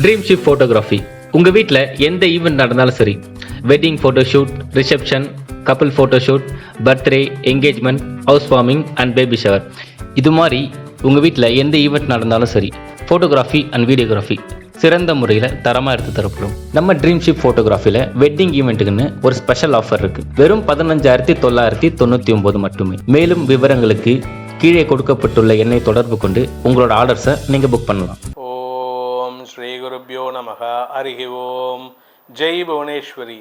Dream ship photography. உங்கள் வீட்டில் எந்த ஈவெண்ட் நடந்தாலும் சரி, wedding photoshoot, reception, couple photoshoot, birthday, engagement, house warming and baby shower, இது மாதிரி உங்கள் வீட்டில் எந்த ஈவெண்ட் நடந்தாலும் சரி, ஃபோட்டோகிராஃபி அண்ட் வீடியோகிராஃபி சிறந்த முறையில் தரமாக எடுத்து தரப்படும். நம்ம ட்ரீம் ஷிப் ஃபோட்டோகிராஃபியில் வெட்டிங் ஈவெண்ட்டுக்குன்னு ஒரு ஸ்பெஷல் ஆஃபர் இருக்குது. வெறும் 15,999 மட்டுமே. மேலும் விவரங்களுக்கு கீழே கொடுக்கப்பட்டுள்ள எண்ணை தொடர்பு கொண்டு உங்களோட ஆர்டர்ஸை நீங்கள் புக் பண்ணலாம். ஓம் ஸ்ரீ குருப்யோ நமக. ஹரிஹி ஓம். ஜெய் புவனேஸ்வரி.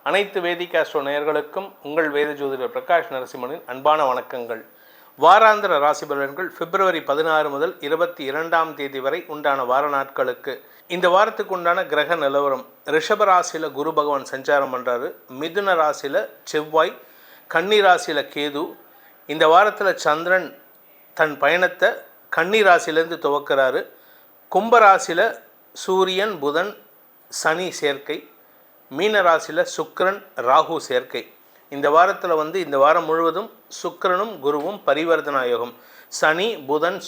அனைத்து வேதிகாஸ்ட்ரோ நேயர்களுக்கும் உங்கள் வேத ஜோதிடர் பிரகாஷ் நரசிம்மனின் அன்பான வணக்கங்கள். வாராந்திர ராசி பலன்கள் பிப்ரவரி 16 முதல் 22ஆம் தேதி வரை உண்டான வார நாட்களுக்கு. இந்த வாரத்துக்கு உண்டான கிரக நிலவரம்: ரிஷப ராசியில் குரு பகவான் சஞ்சாரம் பண்ணுறாரு. மிதுன ராசியில் செவ்வாய், கன்னி ராசியில் கேது. இந்த வாரத்தில் சந்திரன் தன் பயணத்தை கன்னி ராசியிலேருந்து துவக்கிறாரு. கும்பராசியில் சூரியன், புதன், சனி சேர்க்கை. மீன ராசியில் சுக்கிரன், ராகு சேர்க்கை. இந்த வாரத்தில் இந்த வாரம் முழுவதும் சுக்கிரனும் குருவும் பரிவர்த்தனா யோகம். சனி, புதன்,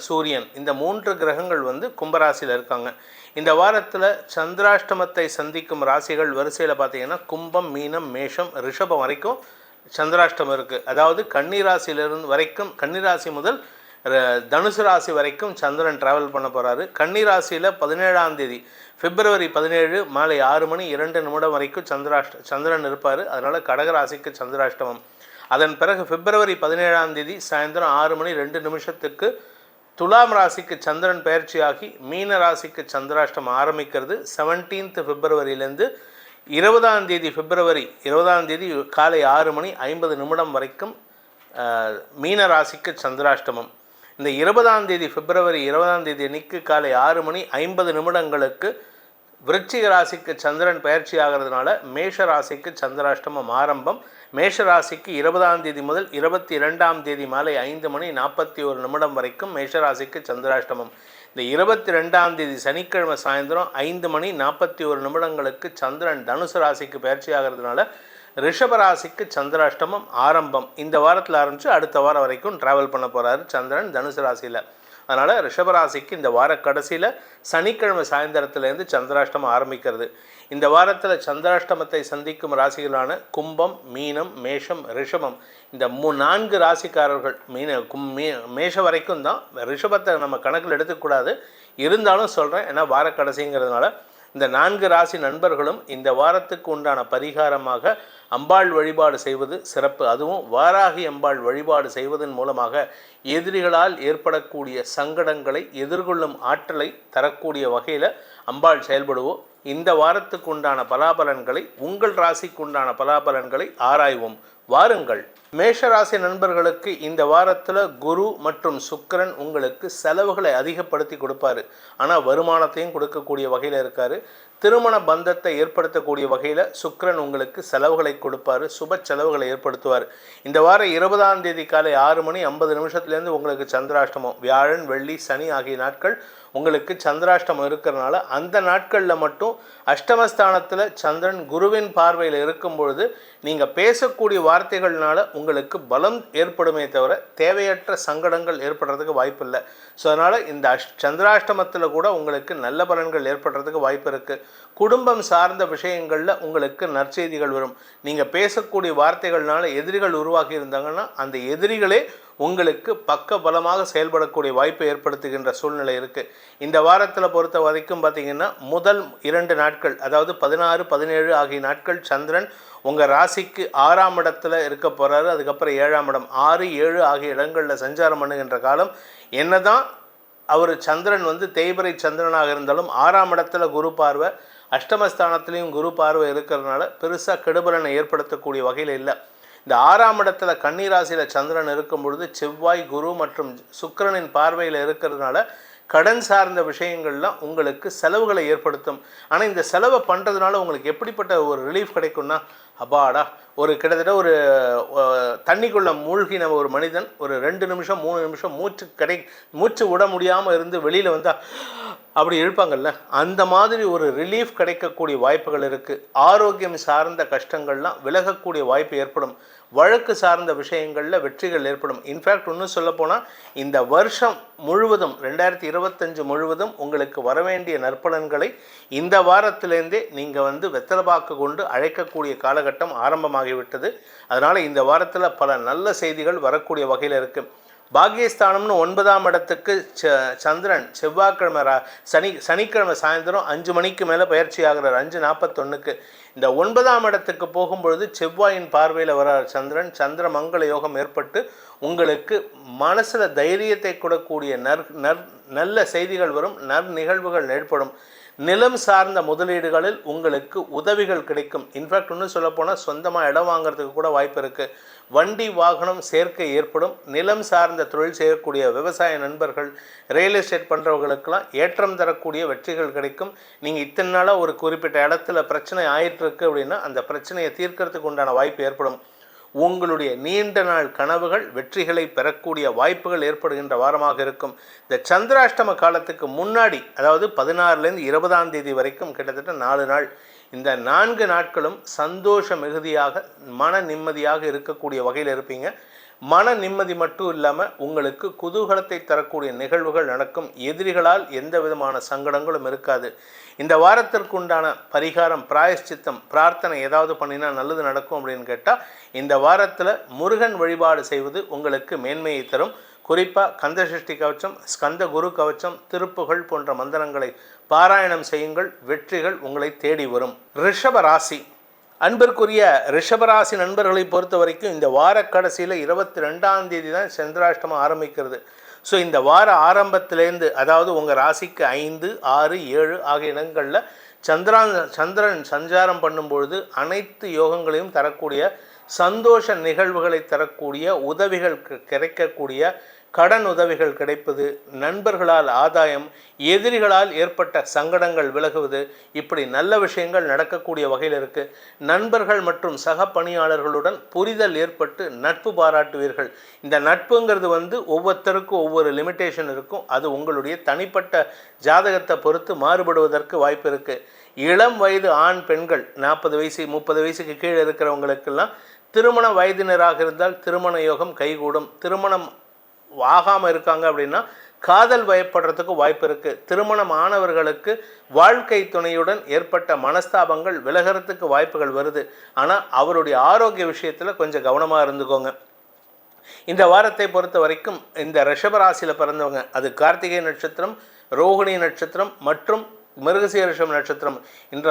சூரியன் இந்த 3 கிரகங்கள் கும்பராசியில் இருக்காங்க. இந்த வாரத்தில் சந்திராஷ்டமத்தை சந்திக்கும் ராசிகள் வரிசையில் பார்த்தீங்கன்னா கும்பம், மீனம், மேஷம், ரிஷபம் வரைக்கும் சந்திராஷ்டமம் இருக்குது. அதாவது கன்னிராசியிலிருந்து வரைக்கும், கன்னிராசி முதல் தனுசு ராசி வரைக்கும் சந்திரன் டிராவல் பண்ண போகிறாரு. கன்னிராசியில் 17ஆம் தேதி பிப்ரவரி 17 மாலை 6:02 வரைக்கும் சந்திரன் இருப்பார். அதனால் கடகராசிக்கு சந்திராஷ்டமம். அதன் பிறகு பிப்ரவரி 17ஆம் தேதி சாயந்தரம் 6:02 துலாம் ராசிக்கு சந்திரன் பயிற்சியாகி மீன ராசிக்கு சந்திராஷ்டமம் ஆரம்பிக்கிறது. 17th பிப்ரவரியிலேருந்து 20ஆம் தேதி பிப்ரவரி 20ஆம் தேதி காலை 6:50 வரைக்கும் மீன ராசிக்கு சந்திராஷ்டமம். இந்த 20ஆம் தேதி பிப்ரவரி 20ஆம் தேதி அன்னைக்கு காலை 6:50 விருச்சிக ராசிக்கு சந்திரன் பயிற்சி ஆகிறதுனால மேஷ ராசிக்கு சந்திராஷ்டமம் ஆரம்பம். மேஷ ராசிக்கு 20ஆம் தேதி முதல் 22ஆம் தேதி மாலை 5:41 வரைக்கும் மேஷ ராசிக்கு சந்திராஷ்டமம். இந்த 22ஆம் தேதி சனிக்கிழமை சாயந்தரம் 5:41 சந்திரன் தனுசு ராசிக்கு பயிற்சி ஆகிறதுனால ரிஷபராசிக்கு சந்திராஷ்டமம் ஆரம்பம். இந்த வாரத்தில் ஆரம்பித்து அடுத்த வாரம் வரைக்கும் ட்ராவல் பண்ண போகிறாரு சந்திரன் தனுசு ராசியில். அதனால் ரிஷபராசிக்கு இந்த வார கடைசியில் சனிக்கிழமை சாயந்தரத்துலேருந்து சந்திராஷ்டமம் ஆரம்பிக்கிறது. இந்த வாரத்தில் சந்திராஷ்டமத்தை சந்திக்கும் ராசிகளான கும்பம், மீனம், மேஷம், ரிஷபம் இந்த 4 ராசிக்காரர்கள் மேஷ வரைக்கும் தான். ரிஷபத்தை நம்ம கணக்கில் எடுத்துக்கூடாது, இருந்தாலும் சொல்கிறேன், ஏன்னா வார கடைசிங்கிறதுனால. இந்த 4 ராசி நண்பர்களும் இந்த வாரத்துக்கு உண்டான பரிகாரமாக அம்பாள் வழிபாடு செய்வது சிறப்பு. அதுவும் வாராகி அம்பாள் வழிபாடு செய்வதன் மூலமாக எதிரிகளால் ஏற்படக்கூடிய சங்கடங்களை எதிர்கொள்ளும் ஆற்றலை தரக்கூடிய வகையில் அம்பாள் செயல்படுவோம். இந்த வாரத்துக்கு உண்டான பலாபலன்களை, உங்கள் ராசிக்கு உண்டான பலாபலன்களை ஆராய்வோம். வாருங்கள். மேஷராசி நண்பர்களுக்கு இந்த வாரத்தில் குரு மற்றும் சுக்கிரன் உங்களுக்கு செலவுகளை அதிகப்படுத்தி கொடுப்பாரு. ஆனால் வருமானத்தையும் கொடுக்கக்கூடிய வகையில் இருக்கார். திருமண பந்தத்தை ஏற்படுத்தக்கூடிய வகையில் சுக்கிரன் உங்களுக்கு செலவுகளை கொடுப்பார், சுப செலவுகளை ஏற்படுத்துவார். இந்த வாரம் 20ஆம் தேதி காலை 6:50 உங்களுக்கு சந்திராஷ்டமம். வியாழன், வெள்ளி, சனி ஆகிய நாட்கள் உங்களுக்கு சந்திராஷ்டமம் இருக்கிறதுனால அந்த நாட்களில் மட்டும் அஷ்டமஸ்தானத்தில் சந்திரன் குருவின் பார்வையில் இருக்கும் பொழுது நீங்கள் பேசக்கூடிய வார்த்தைகள்னால உங்களுக்கு பலம் ஏற்படுமே தவிர தேவையற்ற சங்கடங்கள் ஏற்படுறதுக்கு வாய்ப்பு இல்லை. ஸோ அதனால் இந்த சந்திராஷ்டமத்தில் கூட உங்களுக்கு நல்ல பலன்கள் ஏற்படுறதுக்கு வாய்ப்பு இருக்குது. குடும்பம் சார்ந்த விஷயங்களில் உங்களுக்கு நற்செய்திகள் வரும். நீங்கள் பேசக்கூடிய வார்த்தைகள்னால எதிரிகள் உருவாகி இருந்தாங்கன்னா அந்த எதிரிகளே உங்களுக்கு பக்க பலமாக செயல்படக்கூடிய வாய்ப்பை ஏற்படுத்துகின்ற சூழ்நிலை இருக்குது. இந்த வாரத்தில் பொறுத்த வரைக்கும் பார்த்திங்கன்னா முதல் 2 நாட்கள், அதாவது 16, 17 ஆகிய நாட்கள் சந்திரன் உங்கள் ராசிக்கு 6ஆம் இடத்துல இருக்க போகிறாரு. அதுக்கப்புறம் 7ஆம் இடம், 6, 7 ஆகிய இடங்களில் சஞ்சாரம் பண்ணுகின்ற காலம். என்னதான் அவர் சந்திரன் தேய்பிறை சந்திரனாக இருந்தாலும் 6ஆம் இடத்துல குரு பார்வை, அஷ்டமஸ்தானத்திலையும் குரு பார்வை இருக்கிறதுனால பெருசாக கெடுபலனை ஏற்படுத்தக்கூடிய வகையில் இல்லை. இந்த 6ஆம் இடத்துல கன்னிராசியில் சந்திரன் இருக்கும் பொழுது செவ்வாய், குரு மற்றும் சுக்கிரனின் பார்வையில் இருக்கிறதுனால கடன் சார்ந்த விஷயங்கள்லாம் உங்களுக்கு செலவுகளை ஏற்படுத்தும். ஆனால் இந்த செலவை பண்ணுறதுனால உங்களுக்கு எப்படிப்பட்ட ஒரு ரிலீஃப் கிடைக்கும்னா, அப்பாடா, கிட்டத்தட்ட ஒரு தண்ணிக்குள்ளே மூழ்கின ஒரு மனிதன் ஒரு 2 நிமிஷம் 3 நிமிஷம் மூச்சு விட முடியாமல் இருந்து வெளியில் வந்தால் அப்படி இழுப்பாங்கல்ல, அந்த மாதிரி ஒரு ரிலீஃப் கிடைக்கக்கூடிய வாய்ப்புகள் இருக்குது. ஆரோக்கியம் சார்ந்த கஷ்டங்கள்லாம் விலகக்கூடிய வாய்ப்பு ஏற்படும். வழக்கு சார்ந்த விஷயங்களில் வெற்றிகள் ஏற்படும். இன்ஃபேக்ட் இன்னும் சொல்லப்போனால் இந்த வருஷம் முழுவதும் 2025 முழுவதும் உங்களுக்கு வரவேண்டிய நற்பலன்களை இந்த வாரத்திலேருந்தே நீங்கள் வெத்தலைபாக்கு கொண்டு அழைக்கக்கூடிய காலகட்டம் ஆரம்பமாகிவிட்டது. அதனால் இந்த வாரத்தில் பல நல்ல செய்திகள் வரக்கூடிய வகையில் இருக்குது. பாக்கியஸ்தானம்னு 9ஆம் இடத்துக்கு சந்திரன் செவ்வாய்க்கிழமை சனிக்கிழமை சாயந்தரம் 5 மணிக்கு மேலே பயிற்சி ஆகிறார், 5:41. இந்த 9ஆம் இடத்துக்கு போகும்பொழுது செவ்வாயின் பார்வையில் வரார் சந்திரன். சந்திர மங்கள யோகம் ஏற்பட்டு உங்களுக்கு மனசில் தைரியத்தை கொடுக்கக்கூடிய நல்ல செய்திகள் வரும், நிகழ்வுகள் ஏற்படும். நிலம் சார்ந்த முதலீடுகளில் உங்களுக்கு உதவிகள் கிடைக்கும். இன்ஃபேக்ட் இன்னும் சொல்லப்போனால் சொந்தமாக இடம் வாங்குறதுக்கு கூட வாய்ப்பு இருக்குது. வண்டி வாகனம் சேர்க்கை ஏற்படும். நிலம் சார்ந்த தொழில் செய்யக்கூடிய விவசாய நண்பர்கள், ரியல் எஸ்டேட் பண்ணுறவர்களுக்கெல்லாம் ஏற்றம் தரக்கூடிய வெற்றிகள் கிடைக்கும். நீங்கள் இத்தனை நாளாக ஒரு குறிப்பிட்ட இடத்துல பிரச்சனை ஆயிட்டுருக்கு அப்படின்னா அந்த பிரச்சனையை தீர்க்கறதுக்கு உண்டான வாய்ப்பு ஏற்படும். உங்களுடைய நீண்ட நாள் கனவுகள் வெற்றிகளை பெறக்கூடிய வாய்ப்புகள் ஏற்படுகின்ற வாரமாக இருக்கும். இந்த சந்திராஷ்டம காலத்துக்கு முன்னாடி, அதாவது 16லேருந்து 20ஆம் தேதி வரைக்கும் கிட்டத்தட்ட 4 நாள், இந்த 4 நாட்களும் சந்தோஷ மிகுதியாக மன நிம்மதியாக இருக்கக்கூடிய வகையில் இருப்பீங்க. மன நிம்மதி மட்டும் இல்லாமல் உங்களுக்கு குதூகலத்தை தரக்கூடிய நிகழ்வுகள் நடக்கும். எதிரிகளால் எந்த விதமான சங்கடங்களும் இருக்காது. இந்த வாரத்திற்கு உண்டான பரிகாரம், பிராயஷ்சித்தம், பிரார்த்தனை ஏதாவது பண்ணினா நல்லது நடக்கும் அப்படின்னு கேட்டால் இந்த வாரத்தில் முருகன் வழிபாடு செய்வது உங்களுக்கு மேன்மையை தரும். குறிப்பாக கந்தசஷ்டி கவச்சம், ஸ்கந்த குரு கவச்சம், திருப்புகள் போன்ற மந்திரங்களை பாராயணம் செய்யுங்கள். வெற்றிகள் உங்களை தேடி வரும். ரிஷப ராசி அன்பிற்குரிய ரிஷபராசி நண்பர்களை பொறுத்த வரைக்கும் இந்த வார கடைசியில் 22ஆம் தேதி தான் சந்திராஷ்டமம் ஆரம்பிக்கிறது. ஸோ இந்த வார ஆரம்பத்திலேருந்து, அதாவது உங்கள் ராசிக்கு 5, 6, 7 ஆகிய இடங்களில் சந்திரன் சஞ்சாரம் பண்ணும்பொழுது அனைத்து யோகங்களையும் தரக்கூடிய, சந்தோஷ நிகழ்வுகளை தரக்கூடிய, உதவிகள் கிடைக்கக்கூடிய, கடன் உதவிகள் கிடைப்பது, நண்பர்களால் ஆதாயம், எதிரிகளால் ஏற்பட்ட சங்கடங்கள் விலகுவது, இப்படி நல்ல விஷயங்கள் நடக்கக்கூடிய வகையில் இருக்குது. நண்பர்கள் மற்றும் சக பணியாளர்களுடன் புரிதல் ஏற்பட்டு நட்பு பாராட்டுவீர்கள். இந்த நட்புங்கிறது ஒவ்வொருத்தருக்கும் ஒவ்வொரு லிமிட்டேஷன் இருக்கும். அது உங்களுடைய தனிப்பட்ட ஜாதகத்தை பொறுத்து மாறுபடுவதற்கு வாய்ப்பு இருக்குது. இளம் வயது ஆண் பெண்கள் 40 வயசு 30 வயசுக்கு கீழே இருக்கிறவங்களுக்கெல்லாம் திருமண வயதினராக இருந்தால் திருமண யோகம் கைகூடும். திருமணம் ஆகாமல் இருக்காங்க அப்படின்னா காதல் வயப்படுறதுக்கு வாய்ப்பு இருக்குது. திருமணம் ஆனவர்களுக்கு வாழ்க்கை துணையுடன் ஏற்பட்ட மனஸ்தாபங்கள் விலகிறதுக்கு வாய்ப்புகள் வருது. ஆனால் அவருடைய ஆரோக்கிய விஷயத்தில் கொஞ்சம் கவனமாக இருந்துக்கோங்க. இந்த வாரத்தை பொறுத்த வரைக்கும் இந்த ரிஷபராசியில் பிறந்தவங்க, அது கார்த்திகை நட்சத்திரம், ரோகிணி நட்சத்திரம் மற்றும் மிருகசீரிஷம் நட்சத்திரம் இந்த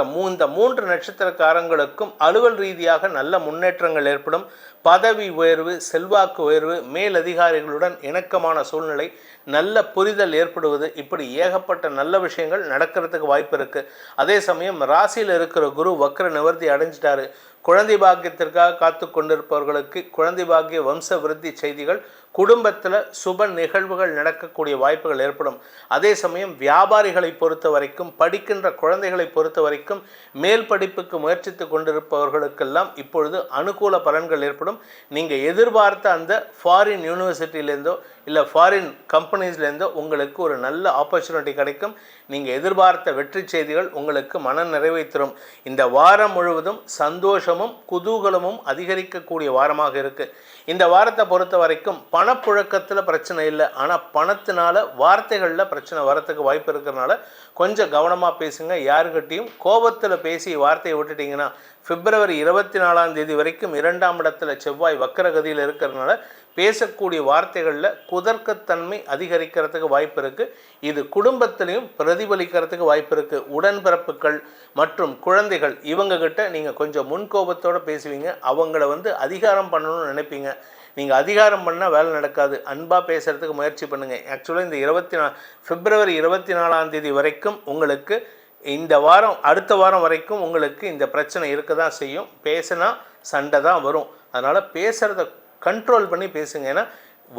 3 நட்சத்திரக்காரங்களுக்கும் அலுவல் ரீதியாக நல்ல முன்னேற்றங்கள் ஏற்படும். பதவி உயர்வு, செல்வாக்கு உயர்வு, மேலதிகாரிகளுடன் இணக்கமான சூழ்நிலை, நல்ல புரிதல் ஏற்படுவது, இப்படி ஏகப்பட்ட நல்ல விஷயங்கள் நடக்கிறதுக்கு வாய்ப்பு இருக்குது. அதே சமயம் ராசியில் இருக்கிற குரு வக்ர நிவர்த்தி அடைஞ்சிட்டாரு. குழந்தை பாக்கியத்திற்காக காத்து கொண்டிருப்பவர்களுக்கு குழந்தை பாக்கிய வம்ச விருத்தி செய்திகள், குடும்பத்தில் சுப நிகழ்வுகள் நடக்கக்கூடிய வாய்ப்புகள் ஏற்படும். அதே சமயம் வியாபாரிகளை பொறுத்த வரைக்கும், படிக்கின்ற குழந்தைகளை பொறுத்த வரைக்கும், மேல் படிப்புக்கு முயற்சித்து கொண்டிருப்பவர்களுக்கெல்லாம் இப்பொழுது அனுகூல பலன்கள் ஏற்படும். நீங்கள் எதிர்பார்த்த அந்த ஃபாரின் யூனிவர்சிட்டியிலேருந்தோ இல்லை ஃபாரின் கம்பெனிஸ்லேருந்தோ உங்களுக்கு ஒரு நல்ல ஆப்பர்ச்சுனிட்டி கிடைக்கும். நீங்கள் எதிர்பார்த்த வெற்றி செய்திகள் உங்களுக்கு மன நிறைவை தரும். இந்த வாரம் முழுவதும் சந்தோஷமும் குதூகலமும் அதிகரிக்கக்கூடிய வாரமாக இருக்குது. இந்த வாரத்தை பொறுத்த வரைக்கும் பணப்புழக்கத்தில் பிரச்சனை இல்லை. ஆனால் பணத்தினால வார்த்தைகளில் பிரச்சனை வரத்துக்கு வாய்ப்பு இருக்கிறதுனால கொஞ்சம் கவனமாக பேசுங்க. யாருக்கிட்டையும் கோபத்தில் பேசி வார்த்தையை விட்டுட்டிங்கன்னா பிப்ரவரி 24ஆம் தேதி வரைக்கும் 2ஆம் இடத்துல செவ்வாய் வக்கரகதியில் இருக்கிறதுனால பேசக்கூடிய வார்த்தைகளில் குதர்க்கத்தன்மை அதிகரிக்கிறதுக்கு வாய்ப்பு இருக்குது. இது குடும்பத்திலையும் பிரதிபலிக்கிறதுக்கு வாய்ப்பு இருக்குது. உடன்பிறப்புகள் மற்றும் குழந்தைகள் இவங்ககிட்ட நீங்கள் கொஞ்சம் முன்கோபத்தோடு பேசுவீங்க. அவங்கள அதிகாரம் பண்ணணும்னு நினைப்பீங்க. நீங்கள் அதிகாரம் பண்ணால் வேலை நடக்காது. அன்பாக பேசுகிறதுக்கு முயற்சி பண்ணுங்கள். ஆக்சுவலாக இந்த பிப்ரவரி 24ஆம் தேதி வரைக்கும் உங்களுக்கு, இந்த வாரம் அடுத்த வாரம் வரைக்கும் உங்களுக்கு இந்த பிரச்சனை இருக்க தான் செய்யும். பேசினா சண்டை தான் வரும். அதனால் பேசுகிறத கண்ட்ரோல் பண்ணி பேசுங்க. ஏன்னா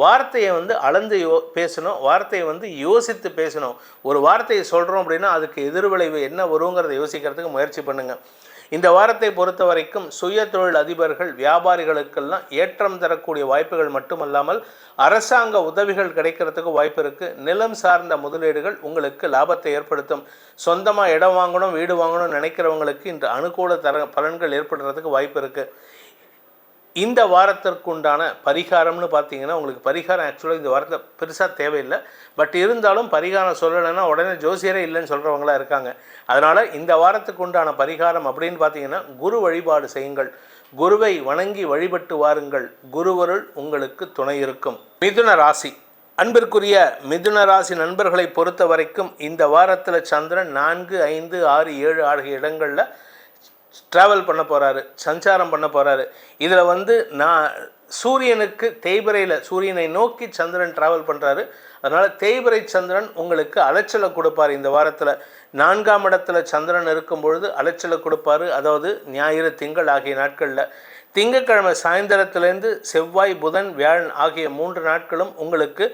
வார்த்தையை அளந்து பேசணும். வார்த்தையை யோசித்து பேசணும். ஒரு வார்த்தையை சொல்கிறோம் அப்படின்னா அதுக்கு எதிர்விளைவு என்ன வருங்கிறத யோசிக்கிறதுக்கு முயற்சி பண்ணுங்கள். இந்த வாரத்தை பொறுத்த வரைக்கும் சுய தொழில் அதிபர்கள் வியாபாரிகளுக்கெல்லாம் ஏற்றம் தரக்கூடிய வாய்ப்புகள் மட்டுமல்லாமல் அரசாங்க உதவிகள் கிடைக்கிறதுக்கு வாய்ப்பு இருக்குது. நிலம் சார்ந்த முதலீடுகள் உங்களுக்கு லாபத்தை ஏற்படுத்தும். சொந்தமாக இடம் வாங்கணும் வீடு வாங்கணும்னு நினைக்கிறவங்களுக்கு இன்று அனுகூல பலன்கள் ஏற்படுறதுக்கு வாய்ப்பு இருக்குது. இந்த வாரத்திற்கு உண்டான பரிகாரம்னு பார்த்தீங்கன்னா உங்களுக்கு பரிகாரம் ஆக்சுவலாக இந்த வாரத்தில் பெருசாக தேவையில்லை. பட் இருந்தாலும் பரிகாரம் சொல்லலைன்னா உடனே ஜோசியரே இல்லைன்னு சொல்கிறவங்களாம் இருக்காங்க. அதனால் இந்த வாரத்துக்கு உண்டான பரிகாரம் அப்படின்னு பார்த்தீங்கன்னா குரு வழிபாடு செய்யுங்கள். குருவை வணங்கி வழிபட்டு வாருங்கள். குருவருள் உங்களுக்கு துணை இருக்கும். மிதுன ராசி அன்பிற்குரிய மிதுன ராசி நண்பர்களை பொறுத்த வரைக்கும் இந்த வாரத்தில் சந்திரன் 4, 5, 6, 7 ஆகிய இடங்களில் ட்ராவல் பண்ண போகிறாரு, சஞ்சாரம் பண்ண போகிறாரு. இதில் நான் சூரியனுக்கு தேய்பிரையில் சூரியனை நோக்கி சந்திரன் ட்ராவல் பண்ணுறாரு. அதனால் தேய்பிரை சந்திரன் உங்களுக்கு அலைச்சலை கொடுப்பார். இந்த வாரத்தில் 4ஆம் இடத்துல சந்திரன் இருக்கும் பொழுது அலைச்சலை கொடுப்பார். அதாவது ஞாயிறு திங்கள் ஆகிய நாட்களில் திங்கட்கிழமை சாயந்தரத்துலேருந்து செவ்வாய் புதன் வியாழன் ஆகிய 3 நாட்களும் உங்களுக்கு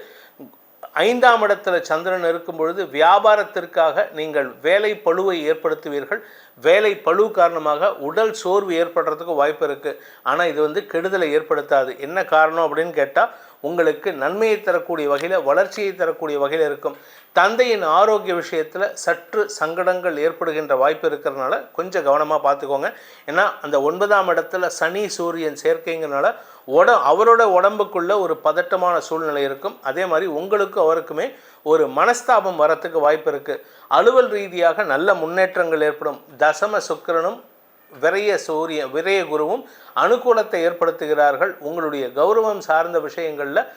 5ஆம் இடத்துல சந்திரன் இருக்கும் பொழுது வியாபாரத்திற்காக நீங்கள் வேலை பளுவை ஏற்படுத்துவீர்கள். வேலை பளு காரணமாக உடல் சோர்வு ஏற்படுறதுக்கு வாய்ப்பு இருக்குது. ஆனால் இது கெடுதலை ஏற்படுத்தாது. என்ன காரணம் அப்படின்னு கேட்டால் உங்களுக்கு நன்மையை தரக்கூடிய வகையில் வளர்ச்சியை தரக்கூடிய வகையில் இருக்கும். தந்தையின் ஆரோக்கிய விஷயத்தில் சற்று சங்கடங்கள் ஏற்படுகின்ற வாய்ப்பு இருக்கிறதுனால கொஞ்சம் கவனமாக பார்த்துக்கோங்க. ஏன்னா அந்த 9ஆம் இடத்துல சனி சூரியன் சேர்க்கைங்கிறனால அவரோட உடம்புக்குள்ள ஒரு பதட்டமான சூழ்நிலை இருக்கும். அதே மாதிரி உங்களுக்கும் அவருக்குமே ஒரு மனஸ்தாபம் வரத்துக்கு வாய்ப்பு இருக்குது. அலுவல் ரீதியாக நல்ல முன்னேற்றங்கள் ஏற்படும். தசம சுக்கிரனும் விரய குருவும் அனுகூலத்தை ஏற்படுத்துகிறார்கள். உங்களுடைய கௌரவம் சார்ந்த விஷயங்களில்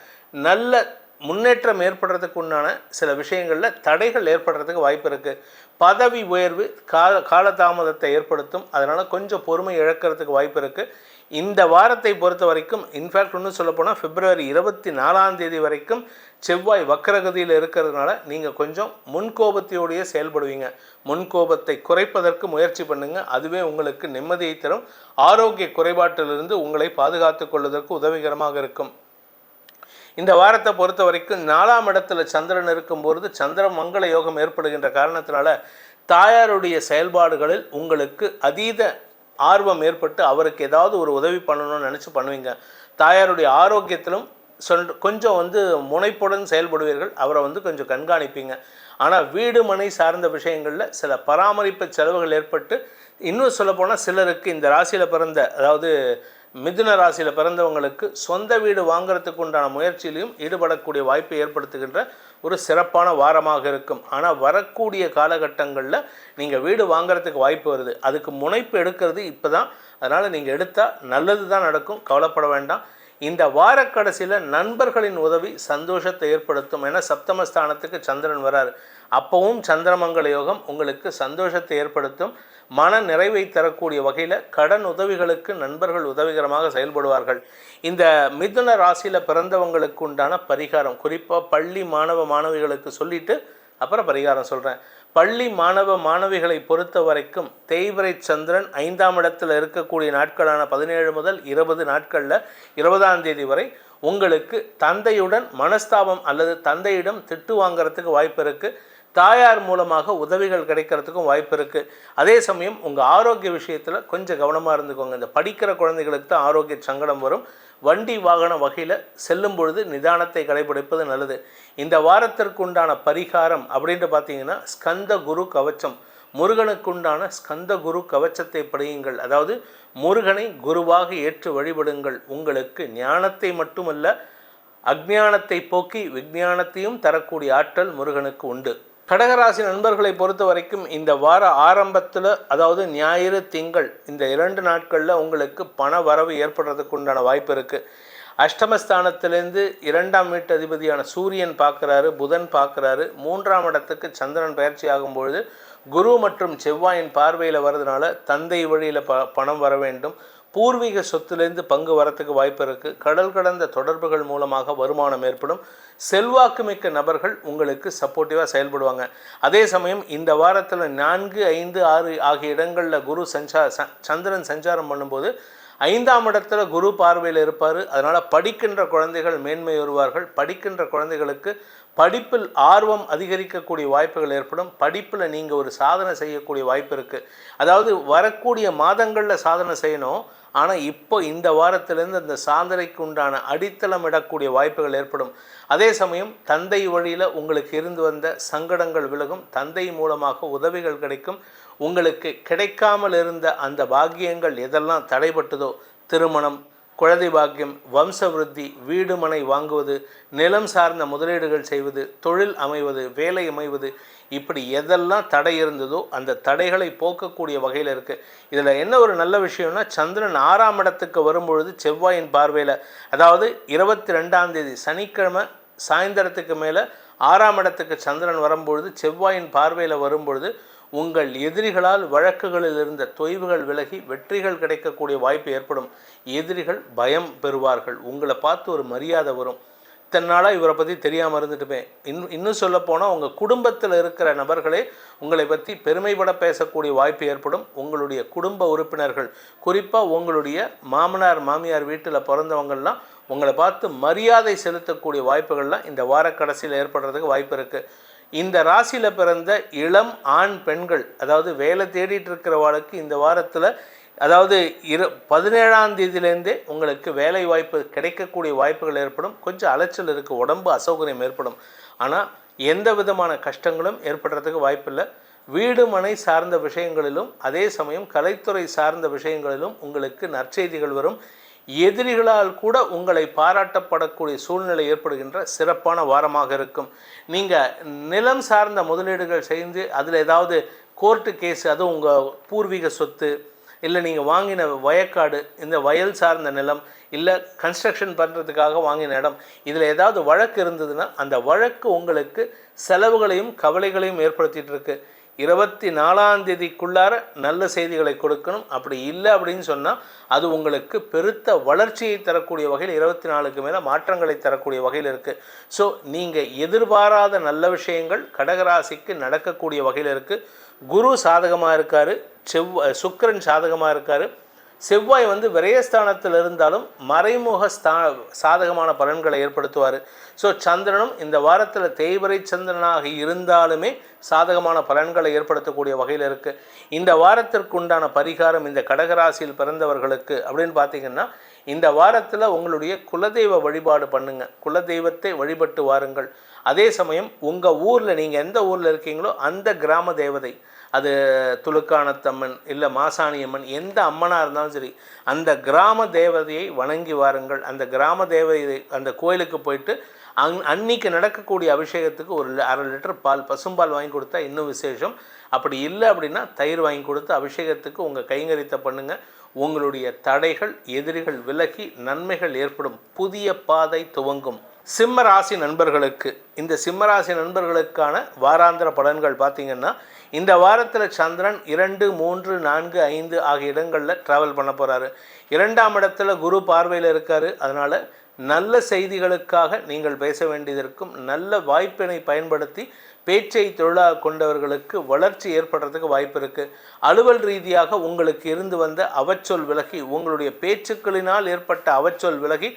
நல்ல முன்னேற்றம் ஏற்படுறதுக்கு உண்டான சில விஷயங்களில் தடைகள் ஏற்படுறதுக்கு வாய்ப்பு இருக்குது. பதவி உயர்வு காலதாமதத்தை ஏற்படுத்தும். அதனால் கொஞ்சம் பொறுமை இழக்கிறதுக்கு வாய்ப்பு இருக்குது. இந்த வாரத்தை பொறுத்த வரைக்கும் இன்ஃபேக்ட் இன்னும் சொல்லப்போனால் பிப்ரவரி 24ஆம் தேதி வரைக்கும் செவ்வாய் வக்கரகதியில் இருக்கிறதுனால நீங்கள் கொஞ்சம் முன்கோபத்தையோடையே செயல்படுவீங்க. முன்கோபத்தை குறைப்பதற்கு முயற்சி பண்ணுங்கள். அதுவே உங்களுக்கு நிம்மதியை தரும். ஆரோக்கிய குறைபாட்டிலிருந்து உங்களை பாதுகாத்து கொள்வதற்கு உதவிகரமாக இருக்கும். இந்த வாரத்தை பொறுத்த வரைக்கும் 4ஆம் இடத்துல சந்திரன் இருக்கும்போது சந்திர மங்கள யோகம் ஏற்படுகின்ற காரணத்தினால தாயாருடைய செயல்பாடுகளில் உங்களுக்கு அதீத ஆர்வம் ஏற்பட்டு அவருக்கு ஏதாவது ஒரு உதவி பண்ணணும்னு நினச்சி பண்ணுவீங்க. தாயாருடைய ஆரோக்கியத்திலும் கொஞ்சம் முனைப்புடன் செயல்படுவீர்கள். அவரை கொஞ்சம் கண்காணிப்பீங்க. ஆனால் வீடு மனை சார்ந்த விஷயங்களில் சில பராமரிப்பு செலவுகள் ஏற்பட்டு இன்னும் சொல்லப்போனால் சிலருக்கு இந்த ராசியில் பிறந்த அதாவது மிதுன ராசியில் பிறந்தவங்களுக்கு சொந்த வீடு வாங்கிறதுக்கு உண்டான முயற்சியிலையும் ஈடுபடக்கூடிய வாய்ப்பை ஏற்படுத்துகின்ற ஒரு சிறப்பான வாரமாக இருக்கும். ஆனால் வரக்கூடிய காலகட்டங்களில் நீங்கள் வீடு வாங்கிறதுக்கு வாய்ப்பு வருது. அதுக்கு முனைப்பு எடுக்கிறது இப்போ தான். அதனால் நீங்கள் எடுத்தால் நல்லது தான் நடக்கும். கவலைப்பட வேண்டாம். இந்த வார கடைசியில் நண்பர்களின் உதவி சந்தோஷத்தை ஏற்படுத்தும். ஏன்னா சப்தமஸ்தானத்துக்கு சந்திரன் வராரு. அப்பவும் சந்திரமங்கல யோகம் உங்களுக்கு சந்தோஷத்தை ஏற்படுத்தும். மன நிறைவை தரக்கூடிய வகையில் கடன் உதவிகளுக்கு நண்பர்கள் உதவிகரமாக செயல்படுவார்கள். இந்த மிதுன ராசியில் பிறந்தவங்களுக்கு உண்டான பரிகாரம் குறிப்பாக பள்ளி மாணவ மாணவிகளுக்கு சொல்லிவிட்டு அப்புறம் பரிகாரம் சொல்கிறேன். பள்ளி மாணவ மாணவிகளை பொறுத்த வரைக்கும் தேய்பிரை சந்திரன் 5ஆம் இடத்தில் இருக்கக்கூடிய நாட்களான 17 முதல் 20 நாட்களில் 20ஆம் தேதி வரை உங்களுக்கு தந்தையுடன் மனஸ்தாபம் அல்லது தந்தையிடம் திட்டு வாங்கிறதுக்கு வாய்ப்பு இருக்குது. தாயார் மூலமாக உதவிகள் கிடைக்கிறதுக்கும் வாய்ப்பு இருக்குது. அதே சமயம் உங்கள் ஆரோக்கிய விஷயத்தில் கொஞ்சம் கவனமாக இருந்துக்கோங்க. இந்த படிக்கிற குழந்தைகளுக்கு தான் ஆரோக்கிய சங்கடம் வரும். வண்டி வாகன வகையில் செல்லும் பொழுது நிதானத்தை கடைபிடிப்பது நல்லது. இந்த வாரத்திற்கு உண்டான பரிகாரம் அப்படின்ட்டு பார்த்தீங்கன்னா ஸ்கந்த குரு கவச்சம். முருகனுக்குண்டான ஸ்கந்த குரு கவச்சத்தை படியுங்கள். அதாவது முருகனை குருவாக ஏற்று வழிபடுங்கள். உங்களுக்கு ஞானத்தை மட்டுமல்ல அஞ்ஞானத்தை போக்கி விஞ்ஞானத்தையும் தரக்கூடிய ஆற்றல் முருகனுக்கு உண்டு. கடகராசி நண்பர்களை பொறுத்த வரைக்கும் இந்த வார ஆரம்பத்தில் அதாவது ஞாயிறு திங்கள் இந்த 2 நாட்களில் உங்களுக்கு பண வரவு ஏற்படுறதுக்கு உண்டான வாய்ப்பு இருக்குது. அஷ்டமஸ்தானத்திலேருந்து 2ஆம் வீட்டு அதிபதியான சூரியன் பார்க்குறாரு, புதன் பார்க்குறாரு. 3ஆம் இடத்துக்கு சந்திரன் பயிற்சி ஆகும்பொழுது குரு மற்றும் செவ்வாயின் பார்வையில் வர்றதுனால தந்தை வழியில் பணம் வர வேண்டும். பூர்வீக சொத்துலேருந்து பங்கு வரத்துக்கு வாய்ப்பு இருக்குது. கடல் கடந்த தொடர்புகள் மூலமாக வருமானம் ஏற்படும். செல்வாக்கு மிக்க நபர்கள் உங்களுக்கு சப்போர்ட்டிவாக செயல்படுவாங்க. அதே சமயம் இந்த வாரத்தில் 4, 5, 6 ஆகிய இடங்களில் சந்திரன் சஞ்சாரம் பண்ணும்போது 5ஆம் இடத்துல குரு பார்வையில் இருப்பார். அதனால் படிக்கின்ற குழந்தைகள் மேன்மை வருவார்கள். படிக்கின்ற குழந்தைகளுக்கு படிப்பில் ஆர்வம் அதிகரிக்கக்கூடிய வாய்ப்புகள் ஏற்படும். படிப்பில் நீங்கள் ஒரு சாதனை செய்யக்கூடிய வாய்ப்பு இருக்குது. அதாவது வரக்கூடிய மாதங்களில் சாதனை செய்யணும். ஆனால் இப்போ இந்த வாரத்திலேருந்து அந்த சாதனைக்கு உண்டான அடித்தளம் இடக்கூடிய வாய்ப்புகள் ஏற்படும். அதே சமயம் தந்தை வழியில் உங்களுக்கு இருந்து வந்த சங்கடங்கள் விலகும். தந்தை மூலமாக உதவிகள் கிடைக்கும். உங்களுக்கு கிடைக்காமல் இருந்த அந்த பாக்கியங்கள் எதெல்லாம் தடைபட்டதோ, திருமணம், குழந்தை பாக்கியம், வம்ச விருத்தி, வீடு மனை வாங்குவது, நிலம் சார்ந்த முதலீடுகள் செய்வது, தொழில் அமைவது, வேலை அமைவது, இப்படி எதெல்லாம் தடை இருந்ததோ அந்த தடைகளை போக்கக்கூடிய வகையில் இருக்குது. இதில் என்ன ஒரு நல்ல விஷயம்னா, சந்திரன் 6ஆம் இடத்துக்கு வரும்பொழுது செவ்வாயின் பார்வையில், அதாவது 22ஆம் தேதி சனிக்கிழமை சாயந்தரத்துக்கு மேலே 6ஆம் இடத்துக்கு சந்திரன் வரும்பொழுது செவ்வாயின் பார்வையில் வரும்பொழுது உங்கள் எதிரிகளால் வழக்குகளில் இருந்த தொய்வுகள் விலகி வெற்றிகள் கிடைக்கக்கூடிய வாய்ப்பு ஏற்படும். எதிரிகள் பயம் பெறுவார்கள். உங்களை பார்த்து ஒரு மரியாதை வரும். இத்தனை நாளாக இவரை பற்றி தெரியாமல் இருந்துட்டுப்பேன். இன்னும் சொல்லப்போனால் உங்கள் குடும்பத்தில் இருக்கிற நபர்களே உங்களை பற்றி பெருமைப்பட பேசக்கூடிய வாய்ப்பு ஏற்படும். உங்களுடைய குடும்ப உறுப்பினர்கள், குறிப்பாக உங்களுடைய மாமனார் மாமியார் வீட்டில் பிறந்தவங்கள்லாம் உங்களை பார்த்து மரியாதை செலுத்தக்கூடிய வாய்ப்புகள்லாம் இந்த வார கடைசியில் ஏற்படுறதுக்கு வாய்ப்பு இருக்குது. இந்த ராசியில் பிறந்த இளம் ஆண் பெண்கள், அதாவது வேலை தேடிட்டு இருக்கிறவாளுக்கு இந்த வாரத்தில், அதாவது 17ஆம் தேதியிலேருந்தே உங்களுக்கு வேலை வாய்ப்பு கிடைக்கக்கூடிய வாய்ப்புகள் ஏற்படும். கொஞ்சம் அலைச்சல் இருக்குது, உடம்பு அசௌகரியம் ஏற்படும். ஆனால் எந்த விதமான கஷ்டங்களும் ஏற்படுறதுக்கு வாய்ப்பில்லை. வீடு மனை சார்ந்த விஷயங்களிலும் அதே சமயம் கலைத்துறை சார்ந்த விஷயங்களிலும் உங்களுக்கு நற்செய்திகள் வரும். எதிரிகளால் கூட உங்களை பாராட்டப்படக்கூடிய சூழ்நிலை ஏற்படுகின்ற சிறப்பான வாரமாக இருக்கும். நீங்கள் நிலம் சார்ந்த முதலீடுகள் செய்து அதில் ஏதாவது கோர்ட்டு கேஸு, அதுவும் உங்கள் பூர்வீக சொத்து, இல்லை நீங்கள் வாங்கின வயக்காடு, இந்த வயல் சார்ந்த நிலம், இல்லை கன்ஸ்ட்ரக்ஷன் பண்ணுறதுக்காக வாங்கின இடம், இதில் ஏதாவது வழக்கு இருந்ததுன்னா அந்த வழக்கு உங்களுக்கு செலவுகளையும் கவலைகளையும் ஏற்படுத்திகிட்டு இருக்கு. 24ஆம் தேதிக்குள்ளார நல்ல செய்திகளை கொடுக்கணும். அப்படி இல்லை அப்படின்னு சொன்னால் அது உங்களுக்கு பெருத்த வளர்ச்சியை தரக்கூடிய வகையில் 24க்கு மேலே மாற்றங்களை தரக்கூடிய வகையில் இருக்குது. ஸோ நீங்கள் எதிர்பாராத நல்ல விஷயங்கள் கடகராசிக்கு நடக்கக்கூடிய வகையில் இருக்குது. குரு சாதகமாக இருக்கார், சுக்கிரன் சாதகமாக இருக்கார். செவ்வாய் விரயஸ்தானத்தில் இருந்தாலும் மறைமுக சாதகமான பலன்களை ஏற்படுத்துவார். ஸோ சந்திரனும் இந்த வாரத்தில் தேய்வரை சந்திரனாக இருந்தாலுமே சாதகமான பலன்களை ஏற்படுத்தக்கூடிய வகையில் இருக்குது. இந்த வாரத்திற்கு உண்டான பரிகாரம் இந்த கடகராசியில் பிறந்தவர்களுக்கு அப்படின்னு பார்த்திங்கன்னா, இந்த வாரத்தில் உங்களுடைய குலதெய்வ வழிபாடு பண்ணுங்கள். குலதெய்வத்தை வழிபட்டு வாருங்கள். அதே சமயம் உங்கள் ஊரில், நீங்கள் எந்த ஊரில் இருக்கீங்களோ அந்த கிராம தேவதை, அது துலுக்கானத்தம்மன் இல்லை மாசாணியம்மன், எந்த அம்மனாக இருந்தாலும் சரி, அந்த கிராம தேவதையை வணங்கி வாருங்கள். அந்த கிராம தேவதை அந்த கோயிலுக்கு போயிட்டு அன்னைக்கு நடக்கக்கூடிய அபிஷேகத்துக்கு ஒரு 1/2 லிட்டர் பால், பசும்பால் வாங்கி கொடுத்தா இன்னும் விசேஷம். அப்படி இல்லை அப்படின்னா தயிர் வாங்கி கொடுத்து அபிஷேகத்துக்கு உங்கள் கைங்கரியத்தை பண்ணுங்கள். உங்களுடைய தடைகள், எதிரிகள் விலகி நன்மைகள் ஏற்படும். புதிய பாதை துவங்கும். சிம்ம ராசி நண்பர்களுக்கு, இந்த சிம்ம ராசி நண்பர்களுக்கான வாராந்திர பலன்கள் பார்த்திங்கன்னா, இந்த வாரத்தில் சந்திரன் 2, 3, 4, 5 ஆகிய இடங்களில் ட்ராவல் பண்ண போகிறாரு. 2ஆம் இடத்துல குரு பார்வையில் இருக்கார். அதனால் நல்ல செய்திகளுக்காக நீங்கள் பேச வேண்டியது இருக்கும். நல்ல வாய்ப்பினை பயன்படுத்தி பேச்சை தொழிலாக கொண்டவர்களுக்கு வளர்ச்சி ஏற்படுறதுக்கு வாய்ப்பு இருக்குது. அலுவல் ரீதியாக உங்களுக்கு இருந்து வந்த அவச்சொல் விலகி, உங்களுடைய பேச்சுக்களினால் ஏற்பட்ட அவச்சொல் விலகி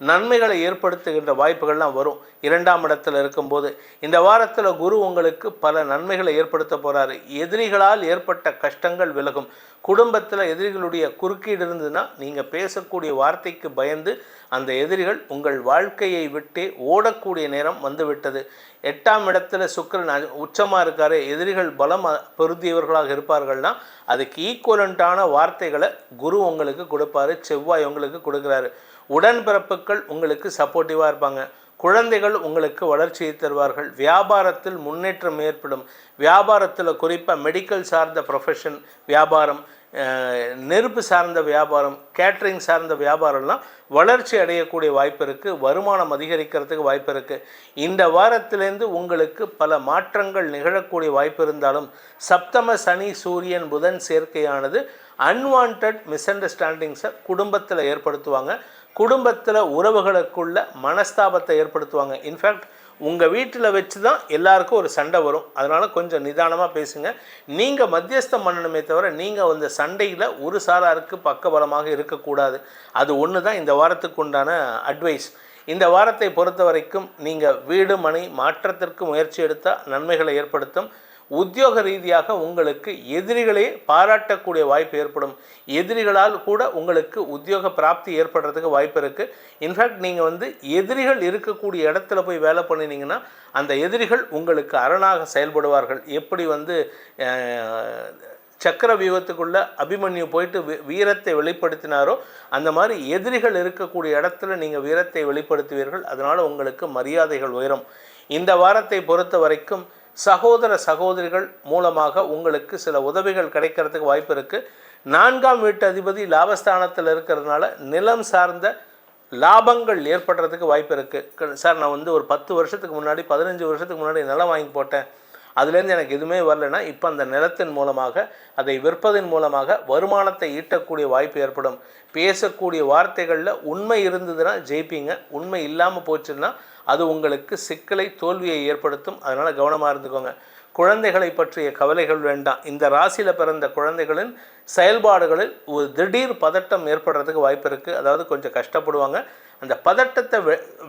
நன்மைகளை ஏற்படுத்துகின்ற வாய்ப்புகள்லாம் வரும். 2ஆம் இடத்துல இருக்கும்போது இந்த வாரத்தில் குரு உங்களுக்கு பல நன்மைகளை ஏற்படுத்த போகிறாரு. எதிரிகளால் ஏற்பட்ட கஷ்டங்கள் விலகும். குடும்பத்தில் எதிரிகளுடைய குறுக்கீடு இருந்ததுன்னா நீங்கள் பேசக்கூடிய வார்த்தைக்கு பயந்து அந்த எதிரிகள் உங்கள் வாழ்க்கையை விட்டே ஓடக்கூடிய நேரம் வந்துவிட்டது. 8ஆம் இடத்துல சுக்கிரன் உச்சமாக இருக்காரு. எதிரிகள் பலம் பொருந்தியவர்களாக இருப்பார்கள்னா அதுக்கு ஈக்குவலண்ட்டான வார்த்தைகளை குரு உங்களுக்கு கொடுப்பாரு, செவ்வாய் உங்களுக்கு கொடுக்குறாரு. உடன்பிறப்புகள் உங்களுக்கு சப்போர்ட்டிவாக இருப்பாங்க. குழந்தைகள் உங்களுக்கு வளர்ச்சியை தருவார்கள். வியாபாரத்தில் முன்னேற்றம் ஏற்படும். வியாபாரத்தில் குறிப்பாக மெடிக்கல் சார்ந்த ப்ரொஃபஷன் வியாபாரம், நெருப்பு சார்ந்த வியாபாரம், கேட்ரிங் சார்ந்த வியாபாரம்லாம் வளர்ச்சி அடையக்கூடிய வாய்ப்பு இருக்குது. வருமானம் அதிகரிக்கிறதுக்கு வாய்ப்பு இருக்குது. இந்த வாரத்திலேருந்து உங்களுக்கு பல மாற்றங்கள் நிகழக்கூடிய வாய்ப்பு இருந்தாலும் சப்தம சனி சூரியன் புதன் சேர்க்கையானது அன்வான்ட் மிஸ் அண்டர்ஸ்டாண்டிங்ஸை குடும்பத்தில் ஏற்படுத்துவாங்க. குடும்பத்தில் உறவுகளுக்குள்ள மனஸ்தாபத்தை ஏற்படுத்துவாங்க. இன்ஃபேக்ட் உங்கள் வீட்டில் வச்சு தான் எல்லாருக்கும் ஒரு சண்டை வரும். அதனால் கொஞ்சம் நிதானமாக பேசுங்க. நீங்கள் மத்தியஸ்தம் பண்ணணுமே தவிர நீங்கள் அந்த சண்டையில் ஒரு சாராருக்கு பக்கபலமாக இருக்கக்கூடாது. அது ஒன்று தான் இந்த வாரத்துக்கு உண்டான அட்வைஸ். இந்த வாரத்தை பொறுத்த வரைக்கும் நீங்கள் வீடு மனை மாற்றத்திற்கு முயற்சி எடுத்தால் நன்மைகளை ஏற்படுத்தும். உத்தியோக ரீதியாக உங்களுக்கு எதிரிகளே பாராட்டக்கூடிய வாய்ப்பு ஏற்படும். எதிரிகளால் கூட உங்களுக்கு உத்தியோக பிராப்தி ஏற்படுறதுக்கு வாய்ப்பு இருக்குது. இன்ஃபேக்ட் நீங்கள் எதிரிகள் இருக்கக்கூடிய இடத்துல போய் வேலை பண்ணினீங்கன்னா அந்த எதிரிகள் உங்களுக்கு அரணாக செயல்படுவார்கள். எப்படி சக்கர வியூகத்துக்குள்ள அபிமன்யு போயிட்டு வீரத்தை வெளிப்படுத்தினாரோ அந்த மாதிரி எதிரிகள் இருக்கக்கூடிய இடத்துல நீங்கள் வீரத்தை வெளிப்படுத்துவீர்கள். அதனால் உங்களுக்கு மரியாதைகள் உயரும். இந்த வாரத்தை பொறுத்த வரைக்கும் சகோதர சகோதரிகள் மூலமாக உங்களுக்கு சில உதவிகள் கிடைக்கிறதுக்கு வாய்ப்பு இருக்குது. 4ஆம் வீட்டு அதிபதி லாபஸ்தானத்தில் இருக்கிறதுனால நிலம் சார்ந்த லாபங்கள் ஏற்படுறதுக்கு வாய்ப்பு இருக்குது. சார் நான் ஒரு 10 வருஷத்துக்கு முன்னாடி 15 வருஷத்துக்கு முன்னாடி நிலம் வாங்கி போட்டேன், அதுலேருந்து எனக்கு எதுவுமே வரலைன்னா இப்போ அந்த நிலத்தின் மூலமாக அதை விற்பதன் மூலமாக வருமானத்தை ஈட்டக்கூடிய வாய்ப்பு ஏற்படும். பேசக்கூடிய வார்த்தைகளில் உண்மை இருந்ததுன்னா ஜெயிப்பீங்க, உண்மை இல்லாமல் போச்சுன்னா அது உங்களுக்கு சிக்கலை தோல்வியை ஏற்படுத்தும். அதனால் கவனமாக இருந்துக்கோங்க. குழந்தைகளை பற்றிய கவலைகள் வேண்டாம். இந்த ராசியில் பிறந்த குழந்தைகளின் செயல்பாடுகளில் ஒரு திடீர் பதட்டம் ஏற்படுறதுக்கு வாய்ப்பு இருக்குது. அதாவது கொஞ்சம் கஷ்டப்படுவாங்க. அந்த பதட்டத்தை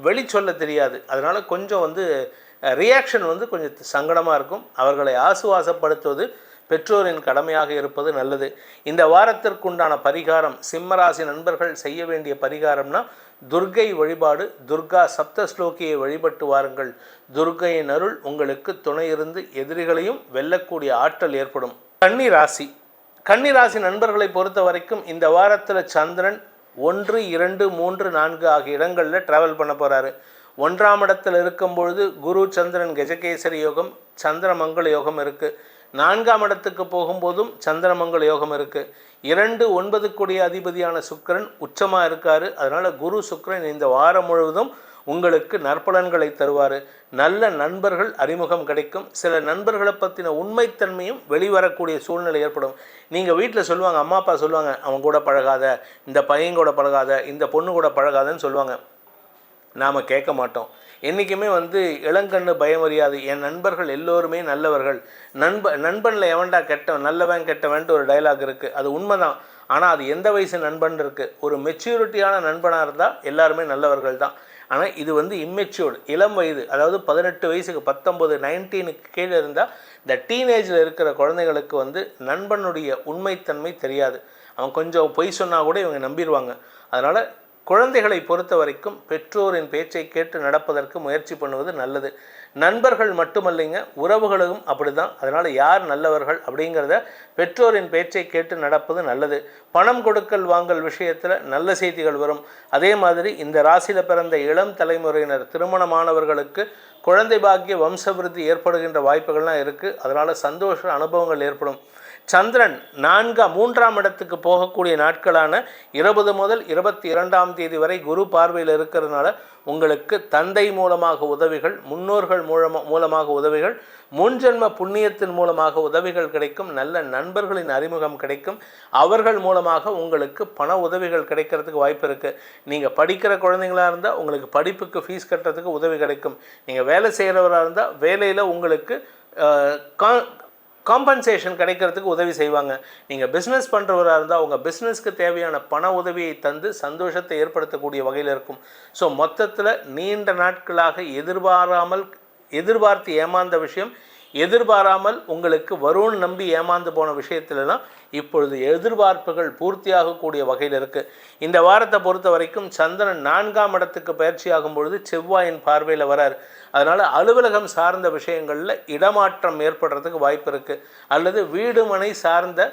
வெளி சொல்ல தெரியாது. அதனால் கொஞ்சம் ரியாக்ஷன் கொஞ்சம் சங்கடமாக இருக்கும். அவர்களை ஆசுவாசப்படுத்துவது பெற்றோரின் கடமையாக இருப்பது நல்லது. இந்த வாரத்திற்குண்டான பரிகாரம், சிம்மராசி நண்பர்கள் செய்ய வேண்டிய பரிகாரம்னா துர்க்கை வழிபாடு. துர்கா சப்தஸ்லோகியை வழிபட்டு வாருங்கள். துர்க்கையின் அருள் உங்களுக்கு துணை இருந்து எதிரிகளையும் வெல்லக்கூடிய ஆற்றல் ஏற்படும். கன்னிராசி நண்பர்களை பொறுத்த வரைக்கும் இந்த வாரத்தில் சந்திரன் 1, 2, 3, 4 ஆகிய இடங்களில் ட்ராவல் பண்ண போகிறாரு. 1ஆம் இடத்தில் இருக்கும்பொழுது குரு சந்திரன் கஜகேசரி யோகம், சந்திரமங்கள யோகம் இருக்குது. 4ஆம் இடத்துக்கு போகும்போதும் சந்திரமங்கள யோகம் இருக்குது. 2, 9 கூடிய அதிபதியான சுக்கிரன் உச்சமாக இருக்கார். அதனால் குரு சுக்கிரன் இந்த வாரம் முழுவதும் உங்களுக்கு நற்பலன்களை தருவார். நல்ல நண்பர்கள் அறிமுகம் கிடைக்கும். சில நண்பர்களை பற்றின உண்மைத்தன்மையும் வெளிவரக்கூடிய சூழ்நிலை ஏற்படும். நீங்கள் வீட்டில் சொல்லுவாங்க, அம்மா அப்பா சொல்லுவாங்க, அவன் கூட பழகாத, இந்த பையன் கூட பழகாத, இந்த பொண்ணு கூட பழகாதன்னு சொல்லுவாங்க. நாம் கேட்க மாட்டோம். என்றைக்குமே இளங்கண்ணு பயமறியாது. என் நண்பர்கள் எல்லோருமே நல்லவர்கள். நண்பனில் எவன்டா கெட்டவன், நல்லவன் கெட்டவன்ட்டு ஒரு டைலாக் இருக்குது. அது உண்மைதான். ஆனால் அது எந்த வயசு நண்பன் இருக்குது. ஒரு மெச்சூரிட்டியான நண்பனாக இருந்தால் எல்லாருமே நல்லவர்கள் தான். ஆனால் இது இம்மெச்சூர்டு, இளம் வயது, அதாவது 18 வயசுக்கு 19, 19க்கு கீழே இருந்தால் இந்த டீனேஜில் இருக்கிற குழந்தைகளுக்கு நண்பனுடைய உண்மைத்தன்மை தெரியாது. அவன் கொஞ்சம் பொய் சொன்னால் கூட இவங்க நம்பிடுவாங்க. அதனால் குழந்தைகளை பொறுத்த வரைக்கும் பெற்றோரின் பேச்சை கேட்டு நடப்பதற்கு முயற்சி பண்ணுவது நல்லது. நண்பர்கள் மட்டுமல்லைங்க, உறவுகளும் அப்படி தான். அதனால் யார் நல்லவர்கள் அப்படிங்கிறத பெற்றோரின் பேச்சை கேட்டு நடப்பது நல்லது. பணம் கொடுக்கல் வாங்கல் விஷயத்தில் நல்ல செய்திகள் வரும். அதே மாதிரி இந்த ராசியில் பிறந்த இளம் தலைமுறையினர், திருமணமானவர்களுக்கு குழந்தை பாக்கிய வம்சவிருத்தி ஏற்படுகின்ற வாய்ப்புகள்லாம் இருக்குது. அதனால் சந்தோஷ அனுபவங்கள் ஏற்படும். சந்திரன் 3ஆம் இடத்துக்கு போகக்கூடிய நாட்களான 20 முதல் 22ஆம் தேதி வரை குரு பார்வையில் இருக்கிறதுனால உங்களுக்கு தந்தை மூலமாக உதவிகள், முன்னோர்கள் மூலமாக உதவிகள், முன்ஜென்ம புண்ணியத்தின் மூலமாக உதவிகள் கிடைக்கும். நல்ல நண்பர்களின் அறிமுகம் கிடைக்கும். அவர்கள் மூலமாக உங்களுக்கு பண உதவிகள் கிடைக்கிறதுக்கு வாய்ப்பு இருக்குது. நீங்கள் படிக்கிற குழந்தைங்களாக இருந்தால் உங்களுக்கு படிப்புக்கு ஃபீஸ் கட்டுறதுக்கு உதவி கிடைக்கும். நீங்கள் வேலை செய்கிறவராக இருந்தால் வேலையில் உங்களுக்கு காம்பன்சேஷன் கிடைக்கிறதுக்கு உதவி செய்வாங்க. நீங்கள் பிஸ்னஸ் பண்ணுறவராக இருந்தால் உங்கள் பிஸ்னஸ்க்கு தேவையான பண உதவியை தந்து சந்தோஷத்தை ஏற்படுத்தக்கூடிய வகையில் இருக்கும். ஸோ மொத்தத்தில் நீண்ட நாட்களாக எதிர்பார்த்து ஏமாந்த விஷயம், எதிர்பாராமல் உங்களுக்கு வரும்னு நம்பி ஏமாந்து போன விஷயத்துலலாம் இப்பொழுது எதிர்பார்ப்புகள் பூர்த்தியாகக்கூடிய வகையில் இருக்குது. இந்த வாரத்தை பொறுத்த வரைக்கும் சந்திரன் 4ஆம் இடத்துக்கு பயிற்சியாகும் பொழுது செவ்வாயின் பார்வையில் வரார். அதனால் அலுவலகம் சார்ந்த விஷயங்களில் இடமாற்றம் ஏற்படுறதுக்கு வாய்ப்பு இருக்குது. அல்லது வீடு மனை சார்ந்த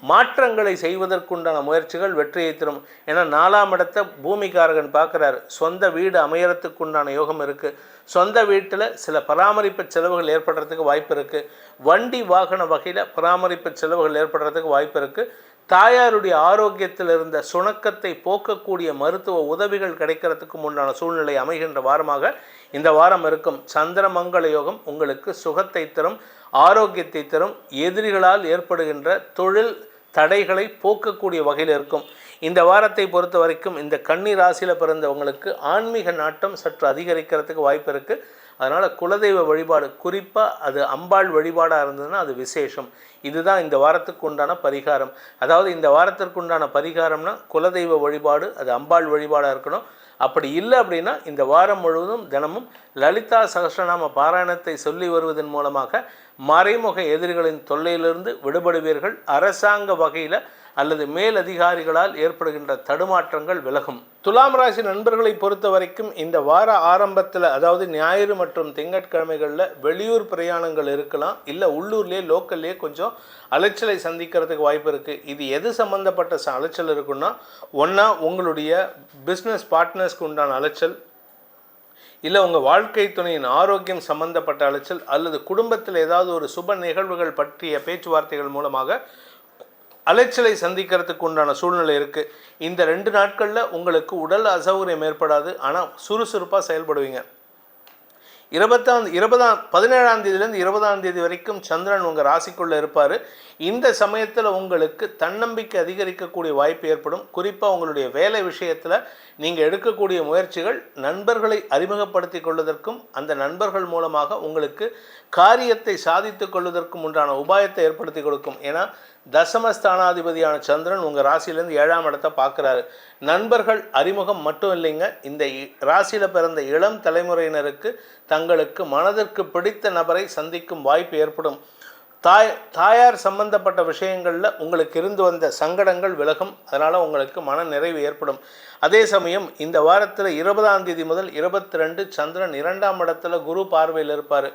மாற்றங்களை செய்வதற்குண்டான முயற்சிகள் வெற்றியை தரும். ஏன்னா 4ஆம் இடத்தை பூமிக்காரகன் பார்க்குறாரு. சொந்த வீடு அமையறதுக்குண்டான யோகம் இருக்குது. சொந்த வீட்டில் சில பராமரிப்பு செலவுகள் ஏற்படுறதுக்கு வாய்ப்பு இருக்குது. வண்டி வாகன வகையில் பராமரிப்பு செலவுகள் ஏற்படுறதுக்கு வாய்ப்பு இருக்குது. தாயாருடைய ஆரோக்கியத்தில் இருந்த சுணக்கத்தை போக்கக்கூடிய மருத்துவ உதவிகள் கிடைக்கிறதுக்கு உண்டான சூழ்நிலை அமைகின்ற வாரமாக இந்த வாரம் இருக்கும். சந்திரமங்கள யோகம் உங்களுக்கு சுகத்தை தரும், ஆரோக்கியத்தை தரும். எதிரிகளால் ஏற்படுகின்ற தொழில் தடைகளை போக்கக்கூடிய வகையில் இருக்கும். இந்த வாரத்தை பொறுத்த வரைக்கும் இந்த கன்னி ராசியில் பிறந்தவங்களுக்கு ஆன்மீக நாட்டம் சற்று அதிகரிக்கிறதுக்கு வாய்ப்பு இருக்குது. அதனால் குலதெய்வ வழிபாடு, குறிப்பாக அது அம்பாள் வழிபாடாக இருந்ததுன்னா அது விசேஷம். இதுதான் இந்த வாரத்துக்கு உண்டான பரிகாரம். அதாவது இந்த வாரத்திற்கு உண்டான பரிகாரம்னா குலதெய்வ வழிபாடு, அது அம்பாள் வழிபாடாக இருக்கணும். அப்படி இல்லை அப்படின்னா இந்த வாரம் முழுவதும் தினமும் லலிதா சகஸ்ரநாம பாராயணத்தை சொல்லி வருவதன் மூலமாக மறைமுக எதிரிகளின் தொல்லையிலிருந்து விடுபடுவீர்கள். அரசாங்க வகையில் அல்லது மேலதிகாரிகளால் ஏற்படுகின்ற தடுமாற்றங்கள் விலகும். துலாம் ராசி நண்பர்களை பொறுத்த வரைக்கும் இந்த வார ஆரம்பத்தில், அதாவது ஞாயிறு மற்றும் திங்கட்கிழமைகளில் வெளியூர் பிரயாணங்கள் இருக்கலாம், இல்லை உள்ளூர்லேயே லோக்கல்லேயே கொஞ்சம் அலைச்சலை சந்திக்கிறதுக்கு வாய்ப்பு இருக்குது. இது எது சம்மந்தப்பட்ட அலைச்சல் இருக்குன்னா, ஒன்றா உங்களுடைய பிஸ்னஸ் பார்ட்னர்ஸ்க்கு உண்டான அலைச்சல், இல்லை உங்கள் வாழ்க்கை துணையின் ஆரோக்கியம் சம்பந்தப்பட்ட அலைச்சல், அல்லது குடும்பத்தில் ஏதாவது ஒரு சுப நிகழ்வுகள் பற்றிய பேச்சுவார்த்தைகள் மூலமாக அலைச்சலை சந்திக்கிறதுக்கு உண்டான சூழ்நிலை இருக்குது. இந்த 2 நாட்களில் உங்களுக்கு உடல் அசௌகரியம் ஏற்படாது, ஆனால் சுறுசுறுப்பாக செயல்படுவீங்க. 17ஆம் தேதியிலேருந்து 20ஆம் தேதி வரைக்கும் சந்திரன் உங்கள் ராசிக்குள்ளே இருப்பார். இந்த சமயத்தில் உங்களுக்கு தன்னம்பிக்கை அதிகரிக்கக்கூடிய வாய்ப்பு ஏற்படும். குறிப்பாக உங்களுடைய வேலை விஷயத்தில் நீங்கள் எடுக்கக்கூடிய முயற்சிகள் நண்பர்களை அறிமுகப்படுத்தி கொள்வதற்கும் அந்த நண்பர்கள் மூலமாக உங்களுக்கு காரியத்தை சாதித்து கொள்வதற்கும் உண்டான உபாயத்தை ஏற்படுத்தி கொடுக்கும். ஏன்னா தசமஸ்தானாதிபதியான சந்திரன் உங்கள் ராசியிலேருந்து 7ஆம் இடத்தை பார்க்குறாரு. நண்பர்கள் அறிமுகம் மட்டும் இல்லைங்க, இந்த ராசியில் பிறந்த இளம் தலைமுறையினருக்கு தங்களுக்கு மனதிற்கு பிடித்த நபரை சந்திக்கும் வாய்ப்பு ஏற்படும். தாயார் சம்பந்தப்பட்ட விஷயங்களில் உங்களுக்கு இருந்து வந்த சங்கடங்கள் விலகும். அதனால் உங்களுக்கு மன நிறைவு ஏற்படும். அதே சமயம் இந்த வாரத்தில் 20ஆம் தேதி முதல் 22 சந்திரன் 2ஆம் இடத்துல குரு பார்வையில் இருப்பார்.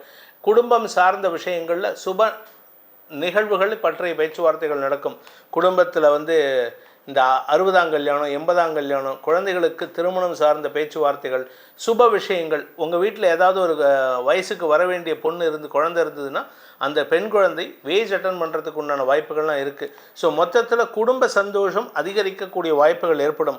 குடும்பம் சார்ந்த விஷயங்களில் சுப நிகழ்வுகள் பற்றிய பேச்சுவார்த்தைகள் நடக்கும். குடும்பத்தில் இந்த 60ஆம் கல்யாணம், 80ஆம் கல்யாணம், குழந்தைகளுக்கு திருமணம் சார்ந்த பேச்சுவார்த்தைகள், சுப விஷயங்கள். உங்கள் வீட்டில் ஏதாவது ஒரு வயசுக்கு வர வேண்டிய பொண்ணு குழந்தை இருந்ததுன்னா அந்த பெண் குழந்தை வேஜ் அட்டன் பண்ணுறதுக்கு உண்டான வாய்ப்புகள்லாம் இருக்குது. ஸோ மொத்தத்தில் குடும்ப சந்தோஷம் அதிகரிக்கக்கூடிய வாய்ப்புகள் ஏற்படும்.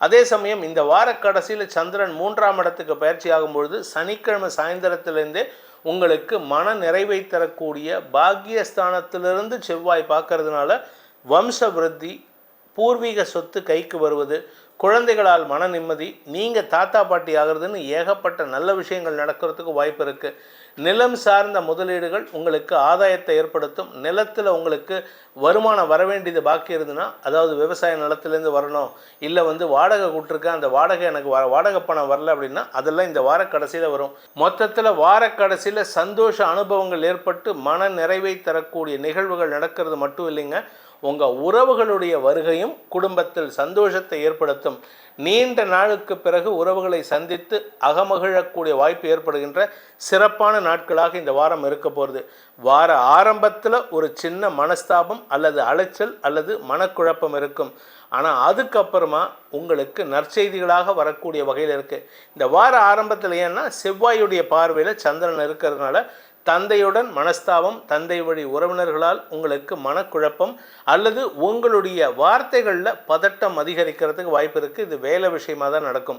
அதே சமயம் இந்த வார கடைசியில் சந்திரன் 3ஆம் இடத்துக்கு பயிற்சி ஆகும்பொழுது சனிக்கிழமை சாயந்தரத்திலேருந்தே உங்களுக்கு மன நிறைவை தரக்கூடிய பாக்கியஸ்தானத்திலிருந்து செவ்வாய் பார்க்கறதுனால வம்ச விருத்தி, பூர்வீக சொத்து கைக்கு வருவது, குழந்தைகளால் மன நிம்மதி, நீங்கள் தாத்தா பாட்டி ஆகிறதுன்னு ஏகப்பட்ட நல்ல விஷயங்கள் நடக்கிறதுக்கு வாய்ப்பு இருக்குது. நிலம் சார்ந்த முதலீடுகள் உங்களுக்கு ஆதாயத்தை ஏற்படுத்தும். நிலத்தில் உங்களுக்கு வருமானம் வர வேண்டியது பாக்கி இருந்ததுன்னா, அதாவது விவசாய நிலத்திலேருந்து வரணும், இல்லை வாடகை கூட்டிருக்கேன், அந்த வாடகை எனக்கு வாடகை பணம் வரல அப்படின்னா அதெல்லாம் இந்த வார கடைசியில் வரும். மொத்தத்தில் வார கடைசியில் சந்தோஷ அனுபவங்கள் ஏற்பட்டு மன நிறைவை தரக்கூடிய நிகழ்வுகள் நடக்கிறது மட்டும் இல்லைங்க, உங்கள் உறவுகளுடைய வருகையும் குடும்பத்தில் சந்தோஷத்தை ஏற்படுத்தும். நீண்ட நாளுக்கு பிறகு உறவுகளை சந்தித்து அகமகிழக்கூடிய வாய்ப்பு ஏற்படுகின்ற சிறப்பான நாட்களாக இந்த வாரம் இருக்க போகிறது. வார ஆரம்பத்தில் ஒரு சின்ன மனஸ்தாபம் அல்லது அலைச்சல் அல்லது மனக்குழப்பம் இருக்கும். ஆனால் அதுக்கப்புறமா உங்களுக்கு நற்செய்திகளாக வரக்கூடிய வகையில் இருக்குது. இந்த வார ஆரம்பத்தில் ஏன்னா செவ்வாயுடைய பார்வையில் சந்திரன் இருக்கிறதுனால தந்தையுடன் மனஸ்தாபம், தந்தை வழி உறவினர்களால் உங்களுக்கு மனக்குழப்பம் அல்லது உங்களுடைய வார்த்தைகளில் பதட்டம் அதிகரிக்கிறதுக்கு வாய்ப்பு இருக்குது. இது வேலை விஷயமாக தான் நடக்கும்.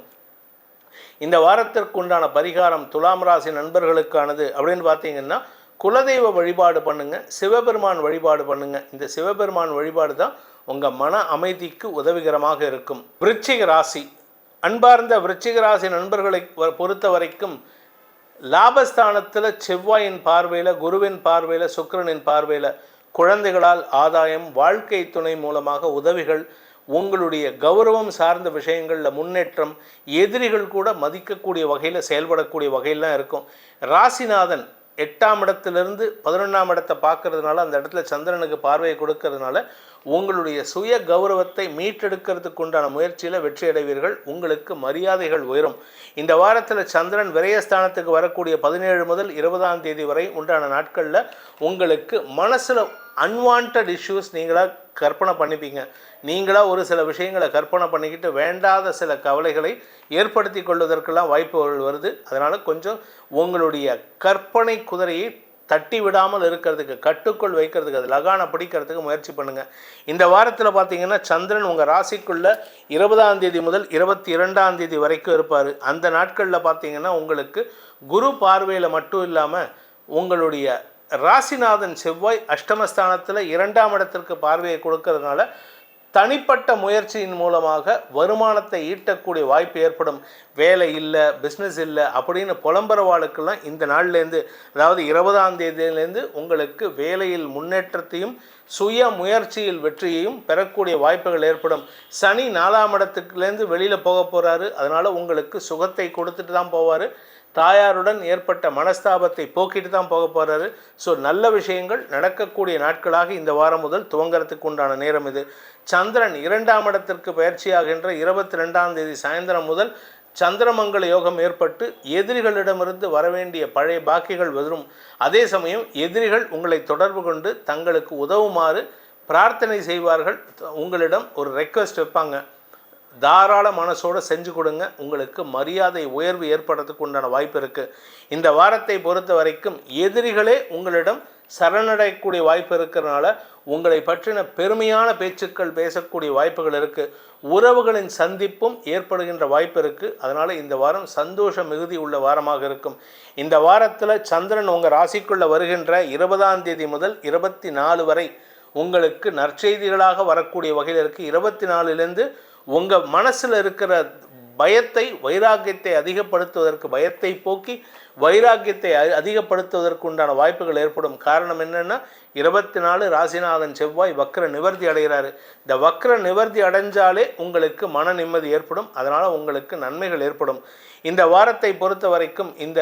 இந்த வாரத்திற்கு உண்டான பரிகாரம் துலாம் ராசி நண்பர்களுக்கானது அப்படின்னு பார்த்தீங்கன்னா, குலதெய்வ வழிபாடு பண்ணுங்கள், சிவபெருமான் வழிபாடு பண்ணுங்கள். இந்த சிவபெருமான் வழிபாடு தான் உங்கள் மன அமைதிக்கு உதவிகரமாக இருக்கும். விருச்சிக ராசி, அன்பார்ந்த விருச்சிக ராசி நண்பர்களை பொறுத்த வரைக்கும் லாபஸ்தானத்தில் செவ்வாயின் பார்வையில், குருவின் பார்வையில், சுக்கிரனின் பார்வையில் குழந்தைகளால் ஆதாயம், வாழ்க்கை துணை மூலமாக உதவிகள், உங்களுடைய கௌரவம் சார்ந்த விஷயங்களில் முன்னேற்றம், எதிரிகள் கூட மதிக்கக்கூடிய வகையில் செயல்படக்கூடிய வகையிலாம் இருக்கும். ராசிநாதன் 8ஆம் இடத்திலிருந்து 11ஆம் இடத்தை பார்க்கறதுனால, அந்த இடத்துல சந்திரனுக்கு பார்வையை கொடுக்கறதுனால உங்களுடைய சுய கௌரவத்தை மீட்டெடுக்கிறதுக்கு உண்டான முயற்சியில் வெற்றி அடைவீர்கள். உங்களுக்கு மரியாதைகள் உயரும். இந்த வாரத்தில் சந்திரன் விரயஸ்தானத்துக்கு வரக்கூடிய 17 முதல் 20ஆம் தேதி வரை உண்டான நாட்களில் உங்களுக்கு மனசில் அன்வான்ட் இஷ்யூஸ் நீங்களாக கற்பனை பண்ணிப்பீங்க. நீங்களாக ஒரு சில விஷயங்களை கற்பனை பண்ணிக்கிட்டு வேண்டாத சில கவலைகளை ஏற்படுத்தி கொள்வதற்கெல்லாம் வாய்ப்புகள் வருது. அதனால் கொஞ்சம் உங்களுடைய கற்பனை குதிரையை தட்டி விடாமல் இருக்கிறதுக்கு, கட்டுக்குள் வைக்கிறதுக்கு, அது லகானை பிடிக்கிறதுக்கு முயற்சி பண்ணுங்கள். இந்த வாரத்தில் பார்த்தீங்கன்னா சந்திரன் உங்கள் ராசிக்குள்ளே 20ஆம் தேதி முதல் 22ஆம் தேதி வரைக்கும் இருப்பார். அந்த நாட்களில் பார்த்தீங்கன்னா உங்களுக்கு குரு பார்வையில் மட்டும் இல்லாமல் உங்களுடைய ராசிநாதன் செவ்வாய் அஷ்டமஸ்தானத்தில் 2ஆம் இடத்திற்கு பார்வையை கொடுக்கறதுனால தனிப்பட்ட முயற்சியின் மூலமாக வருமானத்தை ஈட்டக்கூடிய வாய்ப்பு ஏற்படும். வேலை இல்லை, பிஸ்னஸ் இல்லை அப்படின்னு புலம்புறவாளுக்கெல்லாம் இந்த நாள்லேருந்து, அதாவது 20ஆம் தேதியிலேருந்து உங்களுக்கு வேலையில் முன்னேற்றத்தையும் சுய முயற்சியில் வெற்றியையும் பெறக்கூடிய வாய்ப்புகள் ஏற்படும். சனி 4ஆம் இடத்துக்குலேருந்து வெளியில் போக போகிறாரு. அதனால் உங்களுக்கு சுகத்தை கொடுத்துட்டு தான் போவார். தாயாருடன் ஏற்பட்ட மனஸ்தாபத்தை போக்கிட்டு தான் போக போகிறாரு. ஸோ நல்ல விஷயங்கள் நடக்கக்கூடிய நாட்களாக இந்த வாரம் முதல் துவங்கிறதுக்கு உண்டான நேரம் இது. சந்திரன் 2ஆம் இடத்திற்கு பயிற்சியாகின்ற 22ஆம் தேதி சாயந்தரம் முதல் சந்திரமங்கல யோகம் ஏற்பட்டு எதிரிகளிடமிருந்து வரவேண்டிய பழைய பாக்கிகள் வரும். அதே சமயம் எதிரிகள் உங்களை தொடர்பு கொண்டு தங்களுக்கு உதவுமாறு பிரார்த்தனை செய்வார்கள். உங்களிடம் ஒரு ரெக்வெஸ்ட் வைப்பாங்க. தாராள மனசோடு செஞ்சு கொடுங்க. உங்களுக்கு மரியாதை உயர்வு ஏற்படுறதுக்கு உண்டான வாய்ப்பு இருக்குது. இந்த வாரத்தை பொறுத்த வரைக்கும் எதிரிகளே உங்களிடம் சரணடையக்கூடிய வாய்ப்பு இருக்கிறதுனால உங்களை பற்றின பெருமையான பேச்சுக்கள் பேசக்கூடிய வாய்ப்புகள் இருக்குது. உறவுகளின் சந்திப்பும் ஏற்படுகின்ற வாய்ப்பு இருக்குது. அதனால் இந்த வாரம் சந்தோஷ மிகுதி உள்ள வாரமாக இருக்கும். இந்த வாரத்தில் சந்திரன் உங்கள் ராசிக்குள்ளே வருகின்ற 20ஆம் தேதி முதல் 24 வரை உங்களுக்கு நற்செய்திகளாக வரக்கூடிய வகையில் இருக்குது. 24லேருந்து உங்கள் மனசில் இருக்கிற பயத்தை, வைராக்கியத்தை அதிகப்படுத்துவதற்கு, பயத்தை போக்கி வைராக்கியத்தை அதிகப்படுத்துவதற்கு உண்டான வாய்ப்புகள் ஏற்படும். காரணம் என்னென்னா 24 ராசிநாதன் செவ்வாய் வக்ர நிவர்த்தி அடைகிறாரு. இந்த வக்ர நிவர்த்தி அடைஞ்சாலே உங்களுக்கு மன நிம்மதி ஏற்படும். அதனால் உங்களுக்கு நன்மைகள் ஏற்படும். இந்த வாரத்தை பொறுத்த வரைக்கும் இந்த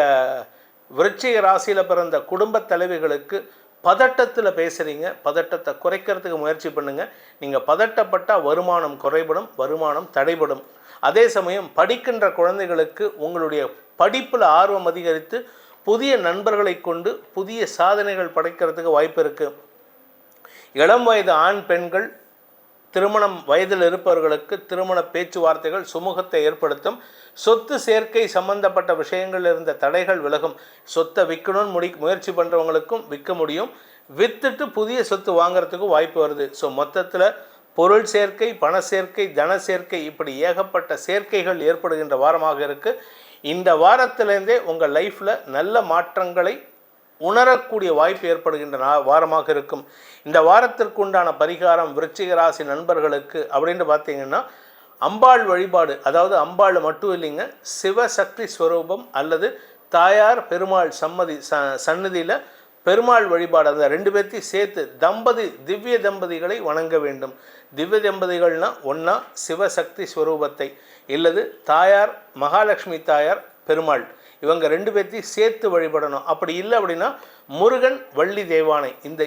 விருச்சிக ராசியில் பிறந்த குடும்ப தலைவிகளுக்கு பதட்டத்தில் பேசுகிறீங்க, பதட்டத்தை குறைக்கிறதுக்கு முயற்சி பண்ணுங்கள். நீங்கள் பதட்டப்பட்டால் வருமானம் குறைபடும், வருமானம் தடைபடும். அதே சமயம் படிக்கின்ற குழந்தைகளுக்கு உங்களுடைய படிப்பில் ஆர்வம் அதிகரித்து புதிய நண்பர்களை கொண்டு புதிய சாதனைகள் படைக்கிறதுக்கு வாய்ப்பு இருக்குது. இளம் வயது ஆண் பெண்கள் திருமணம் வயதில் இருப்பவர்களுக்கு திருமண பேச்சுவார்த்தைகள் சுமூகத்தை ஏற்படுத்தும். சொத்து சேர்க்கை சம்பந்தப்பட்ட விஷயங்கள் இருந்த தடைகள் விலகும். சொத்தை விற்கணும்னு முயற்சி பண்ணுறவங்களுக்கும் விற்க முடியும். விற்றுட்டு புதிய சொத்து வாங்கிறதுக்கும் வாய்ப்பு வருது. ஸோ மொத்தத்தில் பொருள் சேர்க்கை, பண சேர்க்கை, தன சேர்க்கை, இப்படி ஏகப்பட்ட சேர்க்கைகள் ஏற்படுகின்ற வாரமாக இருக்குது. இந்த வாரத்திலேருந்தே உங்கள் லைஃப்பில் நல்ல மாற்றங்களை உணரக்கூடிய வாய்ப்பு ஏற்படுகின்ற வாரமாக இருக்கும். இந்த வாரத்திற்கு உண்டான பரிகாரம் விருச்சிக ராசி நண்பர்களுக்கு அப்படின்னு பார்த்தீங்கன்னா அம்பாள் வழிபாடு. அதாவது அம்பாள் மட்டும் இல்லைங்க, சிவசக்தி ஸ்வரூபம் அல்லது தாயார் பெருமாள் சன்னதியில் பெருமாள் வழிபாடு, அந்த 2 பேர்த்தையும் சேர்த்து திவ்ய தம்பதிகளை வணங்க வேண்டும். திவ்ய தம்பதிகள்னால் ஒன்றா சிவசக்தி ஸ்வரூபத்தை, இல்லது தாயார் மகாலட்சுமி தாயார் பெருமாள், இவங்க 2 பேர்த்தையும் சேர்த்து வழிபடணும். அப்படி இல்லை அப்படின்னா முருகன் வள்ளி தேவானை, இந்த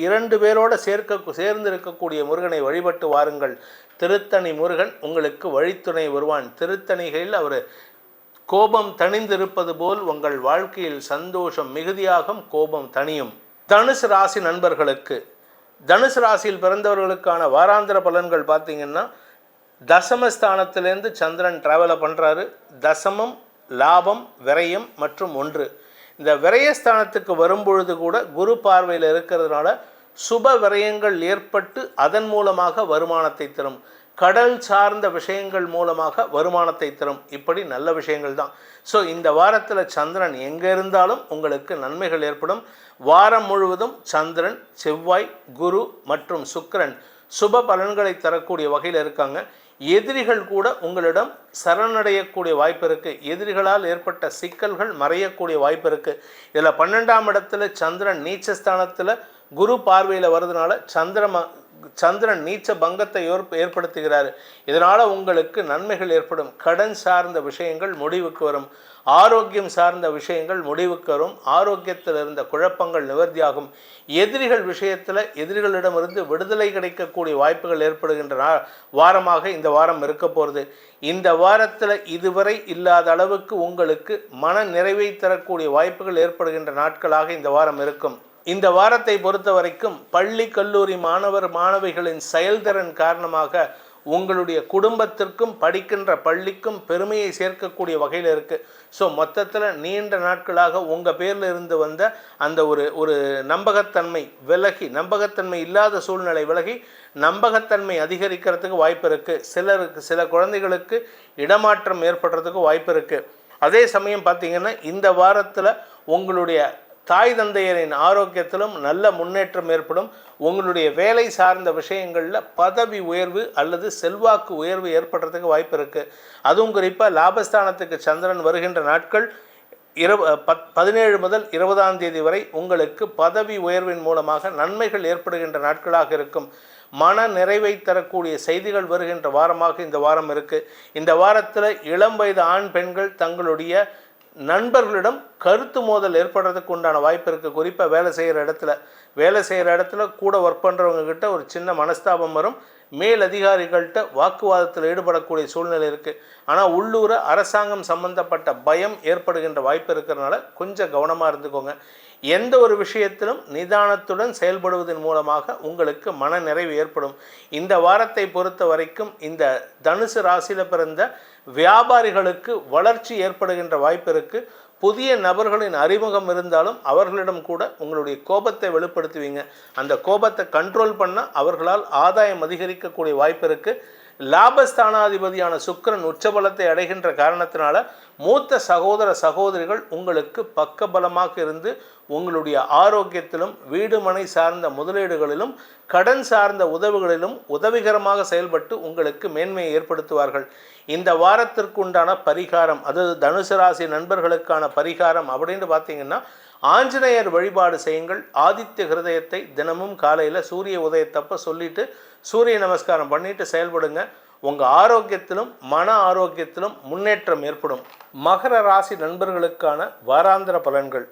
2 பேரோட சேர்ந்து இருக்கக்கூடிய முருகனை வழிபட்டு வாருங்கள். திருத்தணி முருகன் உங்களுக்கு வழித்துணை வருவான். திருத்தணிகளில் அவர் கோபம் தணிந்திருப்பது போல் உங்கள் வாழ்க்கையில் சந்தோஷம் மிகுதியாகும், கோபம் தணியும். தனுசு ராசி நண்பர்களுக்கு, தனுசு ராசியில் பிறந்தவர்களுக்கான வாராந்திர பலன்கள் பார்த்தீங்கன்னா தசமஸ்தானத்திலேருந்து சந்திரன் டிராவலை பண்ணுறாரு. தசமம், லாபம், விரயம் மற்றும் 1. இந்த விரயஸ்தானத்துக்கு வரும்பொழுது கூட குரு பார்வையில் இருக்கிறதுனால சுப விரயங்கள் ஏற்பட்டு அதன் மூலமாக வருமானத்தை தரும். கடல் சார்ந்த விஷயங்கள் மூலமாக வருமானத்தை தரும். இப்படி நல்ல விஷயங்கள் தான். ஸோ இந்த வாரத்தில் சந்திரன் எங்கே இருந்தாலும் உங்களுக்கு நன்மைகள் ஏற்படும். வாரம் முழுவதும் சந்திரன், செவ்வாய், குரு மற்றும் சுக்கிரன் சுப பலன்களை தரக்கூடிய வகையில் இருக்காங்க. எதிரிகள் கூட உங்களிடம் சரணடையக்கூடிய வாய்ப்பு இருக்குது. எதிரிகளால் ஏற்பட்ட சிக்கல்கள் மறையக்கூடிய வாய்ப்பு இருக்குது. இதில் 12ஆம் இடத்துல சந்திரன் நீச்சஸ்தானத்தில் குரு பார்வையில் வர்றதுனால சந்திரன் நீச்ச பங்கத்தை ஏற்படுத்துகிறார். இதனால் உங்களுக்கு நன்மைகள் ஏற்படும். கடன் சார்ந்த விஷயங்கள் முடிவுக்கு வரும். ஆரோக்கியம் சார்ந்த விஷயங்கள் முடிவுக்கு வரும். ஆரோக்கியத்தில் இருந்த குழப்பங்கள் நிவர்த்தியாகும். எதிரிகள் விஷயத்தில் எதிரிகளிடமிருந்து விடுதலை கிடைக்கக்கூடிய வாய்ப்புகள் ஏற்படுகின்ற வாரமாக இந்த வாரம் இருக்க போகிறது. இந்த வாரத்தில் இதுவரை இல்லாத அளவுக்கு உங்களுக்கு மன நிறைவை தரக்கூடிய வாய்ப்புகள் ஏற்படுகின்ற நாட்களாக இந்த வாரம் இருக்கும். இந்த வாரத்தை பொறுத்த வரைக்கும் பள்ளி கல்லூரி மாணவிகளின் செயல்திறன் காரணமாக உங்களுடைய குடும்பத்திற்கும் படிக்கின்ற பள்ளிக்கும் பெருமையை சேர்க்கக்கூடிய வகையில் இருக்குது. ஸோ மொத்தத்தில் நீண்ட நாட்களாக உங்கள் பேரில் இருந்து வந்த அந்த ஒரு நம்பகத்தன்மை விலகி, நம்பகத்தன்மை இல்லாத சூழ்நிலை விலகி நம்பகத்தன்மை அதிகரிக்கிறதுக்கு வாய்ப்பு இருக்குது. சில குழந்தைகளுக்கு இடமாற்றம் ஏற்படுறதுக்கு வாய்ப்பு இருக்குது. அதே சமயம் பார்த்திங்கன்னா இந்த வாரத்தில் உங்களுடைய தாய் தந்தையரின் ஆரோக்கியத்திலும் நல்ல முன்னேற்றம் ஏற்படும். உங்களுடைய வேலை சார்ந்த விஷயங்களில் பதவி உயர்வு அல்லது செல்வாக்கு உயர்வு ஏற்படுறதுக்கு வாய்ப்பு இருக்குது. அதுவும் குறிப்பாக லாபஸ்தானத்துக்கு சந்திரன் வருகின்ற நாட்கள் 17 முதல் 20ஆம் தேதி வரை உங்களுக்கு பதவி உயர்வின் மூலமாக நன்மைகள் ஏற்படுகின்ற நாட்களாக இருக்கும். மன நிறைவை தரக்கூடிய செய்திகள் வருகின்ற வாரமாக இந்த வாரம் இருக்குது. இந்த வாரத்தில் இளம் வயது ஆண் பெண்கள் தங்களுடைய நண்பர்களிடம் கருத்து மோதல் ஏற்படுறதுக்கு உண்டான வாய்ப்பு இருக்குது. குறிப்பாக வேலை செய்கிற இடத்துல கூட ஒர்க் பண்ணுறவங்க கிட்ட ஒரு சின்ன மனஸ்தாபம் வரும். மேல் அதிகாரிகள்கிட்ட வாக்குவாதத்தில் ஈடுபடக்கூடிய சூழ்நிலை இருக்குது. ஆனால் உள்ளூர அரசாங்கம் சம்பந்தப்பட்ட பயம் ஏற்படுகின்ற வாய்ப்பு இருக்கிறதுனால கொஞ்சம் கவனமாக இருந்துக்கோங்க. எந்த ஒரு விஷயத்திலும் நிதானத்துடன் செயல்படுவதன் மூலமாக உங்களுக்கு மன நிறைவு ஏற்படும். இந்த வாரத்தை பொறுத்த வரைக்கும் இந்த தனுசு ராசியில் பிறந்த வியாபாரிகளுக்கு வளர்ச்சி ஏற்படுகின்ற வாய்ப்பு இருக்குது. புதிய நபர்களின் அறிமுகம் இருந்தாலும் அவர்களிடம் கூட உங்களுடைய கோபத்தை வெளிப்படுத்துவீங்க. அந்த கோபத்தை கண்ட்ரோல் பண்ண அவர்களால் ஆதாயம் அதிகரிக்கக்கூடிய வாய்ப்பு இருக்குது. லாபஸ்தானாதிபதியான சுக்கிரன் உச்சபலத்தை அடைகின்ற காரணத்தினால மூத்த சகோதரிகள் உங்களுக்கு பக்கபலமாக இருந்து உங்களுடைய ஆரோக்கியத்திலும் வீடு மனை சார்ந்த முதலீடுகளிலும் கடன் சார்ந்த உதவிகளிலும் உதவிகரமாக செயல்பட்டு உங்களுக்கு மேன்மையை ஏற்படுத்துவார்கள். இந்த வாரத்திற்கு உண்டான பரிகாரம், அதாவது தனுசு ராசி நண்பர்களுக்கான பரிகாரம் அப்படின்னு பார்த்தீங்கன்னா, ஆஞ்சநேயர் வழிபாடு செய்யுங்கள். ஆதித்ய ஹிருதயத்தை தினமும் காலையில் சூரிய உதயத்தப்ப சொல்லிட்டு சூரிய நமஸ்காரம் பண்ணிட்டு செயல்படுங்க. உங்கள் ஆரோக்கியத்திலும் மன ஆரோக்கியத்திலும் முன்னேற்றம் ஏற்படும். மகர ராசி நண்பர்களுக்கான வாராந்திர பலன்கள்.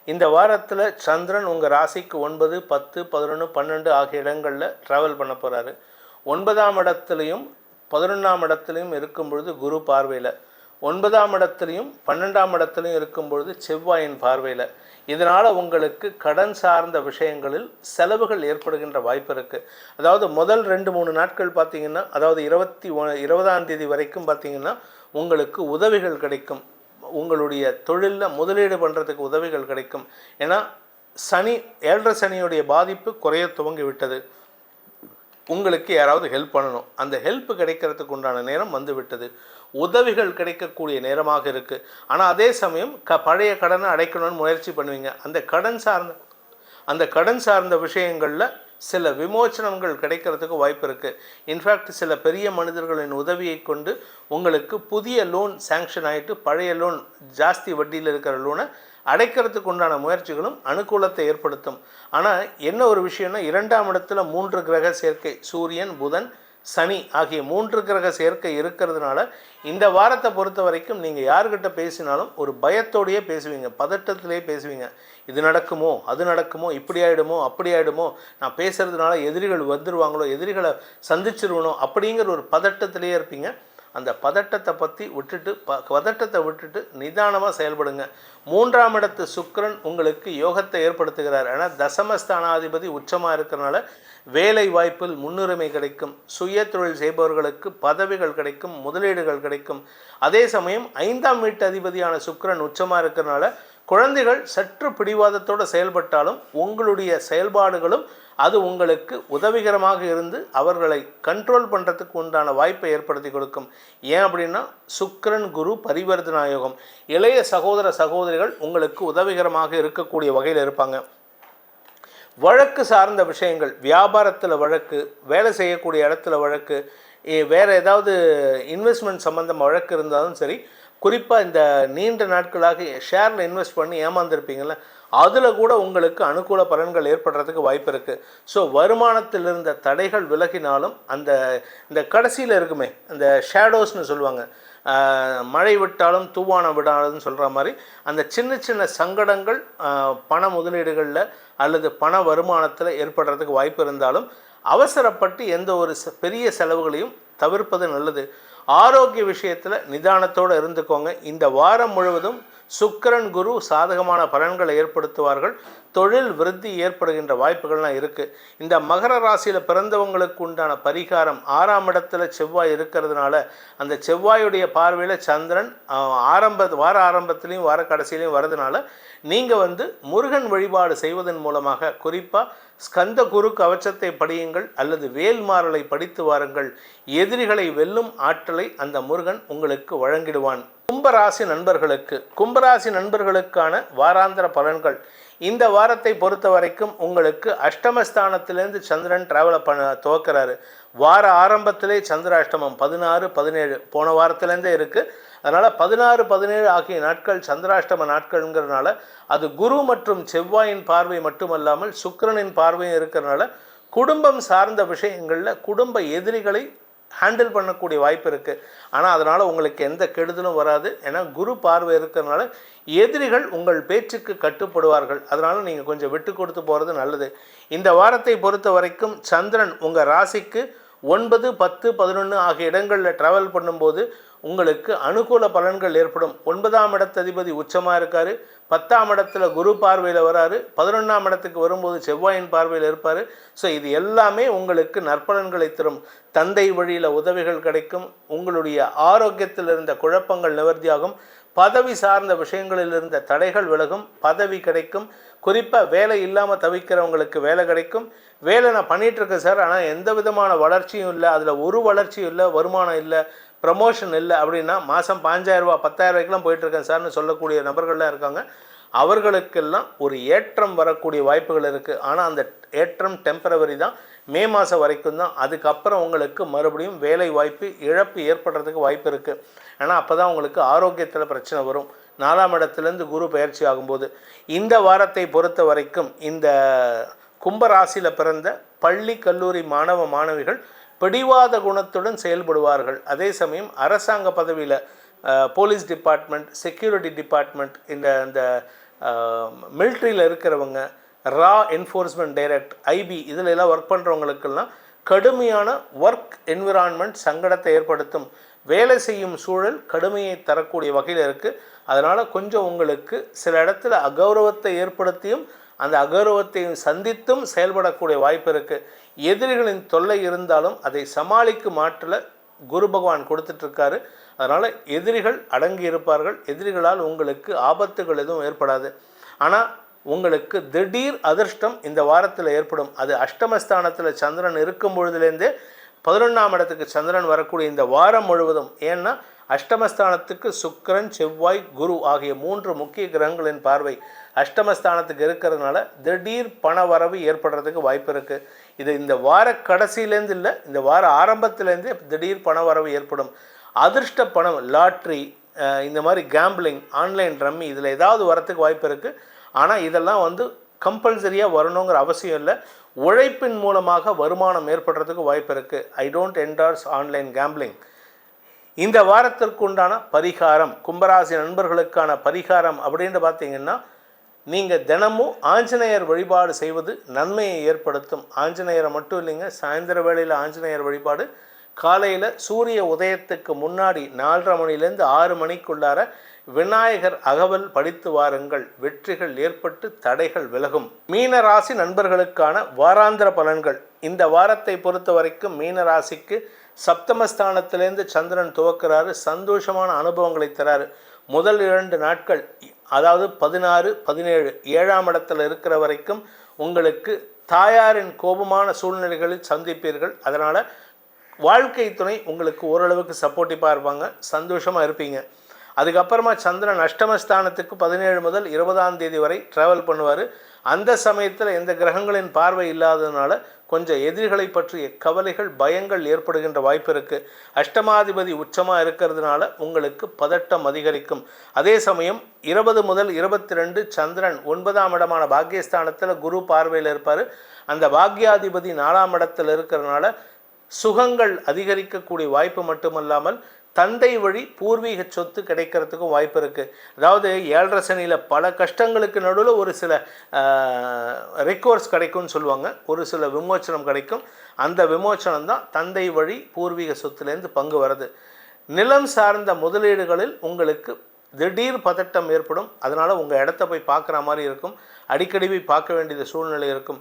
இந்த வாரத்தில் சந்திரன் உங்கள் ராசிக்கு 9, 10, 11, 12 ஆகிய இடங்களில் ட்ராவல் பண்ண போகிறாரு. 9ஆம் இடத்துலையும் 11ஆம் இடத்துலையும் இருக்கும் பொழுது குரு பார்வையில், 9ஆம் இடத்துலையும் 12ஆம் இடத்துலையும் இருக்கும் பொழுது செவ்வாயின் பார்வையில். இதனால் உங்களுக்கு கடன் சார்ந்த விஷயங்களில் செலவுகள் ஏற்படுகின்ற வாய்ப்பு இருக்குது. அதாவது முதல் 2-3 நாட்கள் பார்த்திங்கன்னா, அதாவது 20ஆம் தேதி வரைக்கும் பார்த்திங்கன்னா உங்களுக்கு உதவிகள் கிடைக்கும். உங்களுடைய தொழிலில் முதலீடு பண்ணுறதுக்கு உதவிகள் கிடைக்கும். ஏன்னா சனி 7.5 சனியுடைய பாதிப்பு குறைய துவங்கி விட்டது. உங்களுக்கு யாராவது ஹெல்ப் பண்ணணும், அந்த ஹெல்ப் கிடைக்கிறதுக்கு உண்டான நேரம் வந்து விட்டது. உதவிகள் கிடைக்கக்கூடிய நேரமாக இருக்குது. ஆனால் அதே சமயம் பழைய கடனை அடைக்கணும்னு முயற்சி பண்ணுவீங்க. அந்த கடன் சார்ந்த விஷயங்களில் சில விமோச்சனங்கள் கிடைக்கிறதுக்கு வாய்ப்பு இருக்குது. இன்ஃபேக்ட் சில பெரிய மனிதர்களின் உதவியை கொண்டு உங்களுக்கு புதிய லோன் சேங்ஷன் ஆகிட்டு பழைய லோன் ஜாஸ்தி வட்டியில் இருக்கிற லோனை அடைக்கிறதுக்கு உண்டான முயற்சிகளும் அனுகூலத்தை ஏற்படுத்தும். ஆனால் என்ன ஒரு விஷயம்னா, 2ஆம் இடத்துல 3 கிரக சேர்க்கை, சூரியன், புதன், சனி ஆகிய 3 கிரக சேர்க்கை இருக்கிறதுனால இந்த வாரத்தை பொறுத்த வரைக்கும் நீங்கள் யார்கிட்ட பேசினாலும் ஒரு பயத்தோடையே பேசுவீங்க, பதட்டத்திலே பேசுவீங்க. இது நடக்குமோ, அது நடக்குமோ, இப்படி ஆகிடுமோ, அப்படி ஆகிடுமோ, நான் பேசுகிறதுனால எதிரிகள் வந்துடுவாங்களோ, எதிரிகளை சந்திச்சிருவனோ அப்படிங்கிற ஒரு பதட்டத்திலே இருப்பீங்க. அந்த பதட்டத்தை விட்டுட்டு நிதானமாக செயல்படுங்க. 3ஆம் இடத்து சுக்கிரன் உங்களுக்கு யோகத்தை ஏற்படுத்துகிறார். ஆனால் தசமஸ்தானாதிபதி உச்சமாக இருக்கிறனால வேலை வாய்ப்பில் முன்னுரிமை கிடைக்கும். சுய தொழில் செய்பவர்களுக்கு பதவிகள் கிடைக்கும், முதலீடுகள் கிடைக்கும். அதே சமயம் 5ஆம் வீட்டு அதிபதியான சுக்கிரன் உச்சமாக இருக்கிறனால குழந்தைகள் சற்று பிடிவாதத்தோடு செயல்பட்டாலும் உங்களுடைய செயல்பாடுகளும் அது உங்களுக்கு உதவிகரமாக இருந்து அவர்களை கண்ட்ரோல் பண்ணுறதுக்கு உண்டான வாய்ப்பை ஏற்படுத்தி கொடுக்கும். ஏன் அப்படின்னா சுக்கிரன் குரு பரிவர்த்தனா யோகம். இளைய சகோதரிகள் உங்களுக்கு உதவிகரமாக இருக்கக்கூடிய வகையில் இருப்பாங்க. வழக்கு சார்ந்த விஷயங்கள், வியாபாரத்தில் வழக்கு, வேலை செய்யக்கூடிய இடத்துல வழக்கு, வேறு ஏதாவது இன்வெஸ்ட்மெண்ட் சம்மந்தம் வழக்கு இருந்தாலும் சரி, குறிப்பாக இந்த நீண்ட நாட்களாக ஷேரில் இன்வெஸ்ட் பண்ணி ஏமாந்துருப்பீங்கள, அதில் கூட உங்களுக்கு அனுகூல பலன்கள் ஏற்படுறதுக்கு வாய்ப்பு இருக்குது. ஸோ வருமானத்தில் இருந்த தடைகள் விலகினாலும் இந்த கடைசியில் இருக்குமே அந்த ஷேடோஸ்னு சொல்லுவாங்க, மழை விட்டாலும் தூவானம் விடாதுன்னு சொல்கிற மாதிரி அந்த சின்ன சின்ன சங்கடங்கள் பண முதலீடுகளில் அல்லது பண வருமானத்தில் ஏற்படுறதுக்கு வாய்ப்பு இருந்தாலும் அவசரப்பட்டு எந்த ஒரு பெரிய செலவுகளையும் தவிர்ப்பது நல்லது. ஆரோக்கிய விஷயத்தில் நிதானத்தோடு இருந்துக்கோங்க. இந்த வாரம் முழுவதும் சுக்கிரன் குரு சாதகமான பலன்களை ஏற்படுத்துவார்கள். தொழில் விருத்தி ஏற்படுகின்ற வாய்ப்புகள்லாம் இருக்குது. இந்த மகர ராசியில் பிறந்தவங்களுக்கு உண்டான பரிகாரம், 6ஆம் இடத்துல செவ்வாய் இருக்கிறதுனால அந்த செவ்வாயுடைய பார்வையில் சந்திரன் வார ஆரம்பத்துலேயும் வார கடைசியிலையும் வரதுனால நீங்கள் முருகன் வழிபாடு செய்வதன் மூலமாக, குறிப்பாக ஸ்கந்த குரு கவச்சத்தை படியுங்கள் அல்லது வேல்மாறலை படித்து வாருங்கள். எதிரிகளை வெல்லும் ஆற்றலை அந்த முருகன் உங்களுக்கு வழங்கிடுவான். கும்பராசி நண்பர்களுக்கான வாராந்திர பலன்கள். இந்த வாரத்தை பொறுத்த வரைக்கும் உங்களுக்கு அஷ்டமஸ்தானத்திலேருந்து சந்திரன் டிராவலை துவக்கிறாரு. வார ஆரம்பத்திலே சந்திராஷ்டமம் 16, 17 போன வாரத்திலேருந்தே இருக்குது. அதனால் 16, 17 ஆகிய நாட்கள் சந்திராஷ்டம நாட்கள்ங்கிறதுனால அது குரு மற்றும் செவ்வாயின் பார்வை மட்டுமல்லாமல் சுக்கிரனின் பார்வையும் இருக்கிறதுனால குடும்பம் சார்ந்த விஷயங்களில் குடும்ப எதிரிகளை ஹேண்டில் பண்ணக்கூடிய வாய்ப்பு இருக்குது. ஆனால் அதனால் உங்களுக்கு எந்த கெடுதலும் வராது. ஏன்னா குரு பார்வை இருக்கிறதுனால எதிரிகள் உங்கள் பேச்சுக்கு கட்டுப்படுவார்கள். அதனால் நீங்கள் கொஞ்சம் விட்டு கொடுத்து போகிறது நல்லது. இந்த வாரத்தை பொறுத்த வரைக்கும் சந்திரன் உங்கள் ராசிக்கு 9, 10, 11 ஆகிய இடங்களில் ட்ராவல் பண்ணும்போது உங்களுக்கு அனுகூல பலன்கள் ஏற்படும். 9ஆம் இடத்ததிபதி உச்சமாக இருக்கார், 10ஆம் இடத்துல குரு பார்வையில் வராரு, 11ஆம் இடத்துக்கு வரும்போது செவ்வாயின் பார்வையில் இருப்பார். ஸோ இது எல்லாமே உங்களுக்கு நற்பலன்களை தரும். தந்தை வழியில் உதவிகள் கிடைக்கும், உங்களுடைய ஆரோக்கியத்தில் இருந்த குழப்பங்கள் நிவர்த்தியாகும், பதவி சார்ந்த விஷயங்களில் இருந்த தடைகள் விலகும், பதவி கிடைக்கும். குறிப்பாக வேலை இல்லாமல் தவிக்கிறவங்களுக்கு வேலை கிடைக்கும். வேலை நான் பண்ணிகிட்ருக்கேன் சார், ஆனால் எந்த விதமான வளர்ச்சியும் இல்லை, அதில் ஒரு வளர்ச்சியும் இல்லை, வருமானம் இல்லை, ப்ரமோஷன் இல்லை அப்படின்னா மாதம் 5,000 ரூபா 10,000 ரூபாய்க்கெலாம் போயிட்டுருக்கேன் சார்னு சொல்லக்கூடிய நபர்கள்லாம் இருக்காங்க. அவர்களுக்கெல்லாம் ஒரு ஏற்றம் வரக்கூடிய வாய்ப்புகள் இருக்குது. ஆனால் அந்த ஏற்றம் டெம்பரவரி தான், மே மாதம் வரைக்கும் தான். அதுக்கப்புறம் உங்களுக்கு மறுபடியும் வேலை வாய்ப்பு இழப்பு ஏற்படுறதுக்கு வாய்ப்பு இருக்குது. ஆனால் அப்போ தான் உங்களுக்கு ஆரோக்கியத்தில் பிரச்சனை வரும். 4ஆம் இடத்துலேருந்து குரு பயிற்சி ஆகும்போது இந்த வாரத்தை பொறுத்த வரைக்கும் இந்த கும்பராசியில் பிறந்த பள்ளி கல்லூரி மாணவ மாணவிகள் பிடிவாத குணத்துடன் செயல்படுவார்கள். அதே சமயம் அரசாங்க பதவியில் போலீஸ் டிபார்ட்மெண்ட், செக்யூரிட்டி டிபார்ட்மெண்ட், இந்த மிலிட்ரியில் இருக்கிறவங்க, ரா என்ஃபோர்ஸ்மெண்ட் டைரக்ட், ஐபி இதில் எல்லாம் ஒர்க் பண்ணுறவங்களுக்கெல்லாம் கடுமையான ஒர்க் என்விரான்மெண்ட் சங்கடத்தை ஏற்படுத்தும். வேலை செய்யும் சூழல் கடுமையை தரக்கூடிய வகையில் இருக்குது. அதனால் கொஞ்சம் உங்களுக்கு சில இடத்துல அகௌரவத்தை ஏற்படுத்தியும் அந்த அகௌரவத்தையும் சந்தித்தும் செயல்படக்கூடிய வாய்ப்பு இருக்குது. எதிரிகளின் தொல்லை இருந்தாலும் அதை சமாளிக்கும் ஆற்றலை குரு பகவான் கொடுத்துட்ருக்காரு. அதனால் எதிரிகள் அடங்கி இருப்பார்கள். எதிரிகளால் உங்களுக்கு ஆபத்துகள் எதுவும் ஏற்படாது. ஆனால் உங்களுக்கு திடீர் அதிர்ஷ்டம் இந்த வாரத்தில் ஏற்படும். அது அஷ்டமஸ்தானத்தில் சந்திரன் இருக்கும் பொழுதுலேருந்தே 11ஆம் இடத்துக்கு சந்திரன் வரக்கூடிய இந்த வாரம் முழுவதும். ஏன்னா அஷ்டமஸ்தானத்துக்கு சுக்கிரன், செவ்வாய், குரு ஆகிய 3 முக்கிய கிரகங்களின் பார்வை அஷ்டமஸ்தானத்துக்கு இருக்கிறதுனால திடீர் பண வரவு ஏற்படுறதுக்கு வாய்ப்பு இருக்குது. இது இந்த வார கடைசியிலேருந்து இல்லை, இந்த வார ஆரம்பத்திலேருந்தே திடீர் பண வரவு ஏற்படும். அதிர்ஷ்ட பணம், லாட்ரி, இந்த மாதிரி கேம்பிளிங், ஆன்லைன் ரம்மி இதில் ஏதாவது வரத்துக்கு வாய்ப்பு இருக்குது. ஆனால் இதெல்லாம் கம்பல்சரியாக வரணுங்கிற அவசியம் இல்லை. உழைப்பின் மூலமாக வருமானம் ஏற்படுறதுக்கு வாய்ப்பு இருக்குது. I don't endorse online gambling. இந்த வாரத்திற்கு உண்டான பரிகாரம், கும்பராசி நண்பர்களுக்கான பரிகாரம் அப்படின்னு பார்த்தீங்கன்னா, நீங்கள் தினமும் ஆஞ்சநேயர் வழிபாடு செய்வது நன்மையை ஏற்படுத்தும். ஆஞ்சநேயரை மட்டும் இல்லைங்க, சாயந்தர வேளையில் ஆஞ்சநேயர் வழிபாடு, காலையில் சூரிய உதயத்துக்கு முன்னாடி 4:30 மணிலேருந்து 6 மணிக்குள்ளார விநாயகர் அகவல் படித்து வாருங்கள். வெற்றிகள் ஏற்பட்டு தடைகள் விலகும். மீன ராசி நண்பர்களுக்கான வாராந்திர பலன்கள். இந்த வாரத்தை பொறுத்த வரைக்கும் மீன ராசிக்கு சப்தமஸ்தானத்திலேருந்து சந்திரன் துவக்கிறாரு. சந்தோஷமான அனுபவங்களை தராரு. முதல் 2 நாட்கள், அதாவது 16, 17 7ஆம் இடத்துல இருக்கிற வரைக்கும் உங்களுக்கு தாயாரின் கோபமான சூழ்நிலைகளில் சந்திப்பீர்கள். அதனால் வாழ்க்கை துணை உங்களுக்கு ஓரளவுக்கு சப்போர்ட்டிவாக இருப்பாங்க, சந்தோஷமாக இருப்பீங்க. அதுக்கப்புறமா சந்திரன் அஷ்டமஸ்தானத்துக்கு 17 முதல் 20ஆம் தேதி வரை ட்ராவல் பண்ணுவார். அந்த சமயத்தில் எந்த கிரகங்களின் பார்வை இல்லாததுனால கொஞ்சம் எதிரிகளை பற்றிய கவலைகள், பயங்கள் ஏற்படுகின்ற வாய்ப்பு இருக்குது. அஷ்டமாதிபதி உச்சமாக இருக்கிறதுனால உங்களுக்கு பதட்டம் அதிகரிக்கும். அதே சமயம் 20 முதல் 22 சந்திரன் 9ஆம் இடமான பாக்கியஸ்தானத்தில் குரு பார்வையில் இருப்பார். அந்த பாக்கியாதிபதி 4ஆம் இடத்தில் இருக்கிறதுனால சுகங்கள் அதிகரிக்கக்கூடிய வாய்ப்பு மட்டுமல்லாமல் தந்தை வழி பூர்வீக சொத்து கிடைக்கிறதுக்கும் வாய்ப்பு இருக்குது. அதாவது 7.5 சனியில் பல கஷ்டங்களுக்கு நடுவில் ஒரு சில ரெக்கோர்ஸ் கிடைக்கும்னு சொல்லுவாங்க, ஒரு சில விமோச்சனம் கிடைக்கும். அந்த விமோச்சனம் தான் தந்தை வழி பூர்வீக சொத்துலேருந்து பங்கு வருது. நிலம் சார்ந்த முதலீடுகளில் உங்களுக்கு திடீர் பதட்டம் ஏற்படும். அதனால் உங்கள் இடத்த போய் பார்க்குற மாதிரி இருக்கும், அடிக்கடி போய் பார்க்க வேண்டிய சூழ்நிலை இருக்கும்.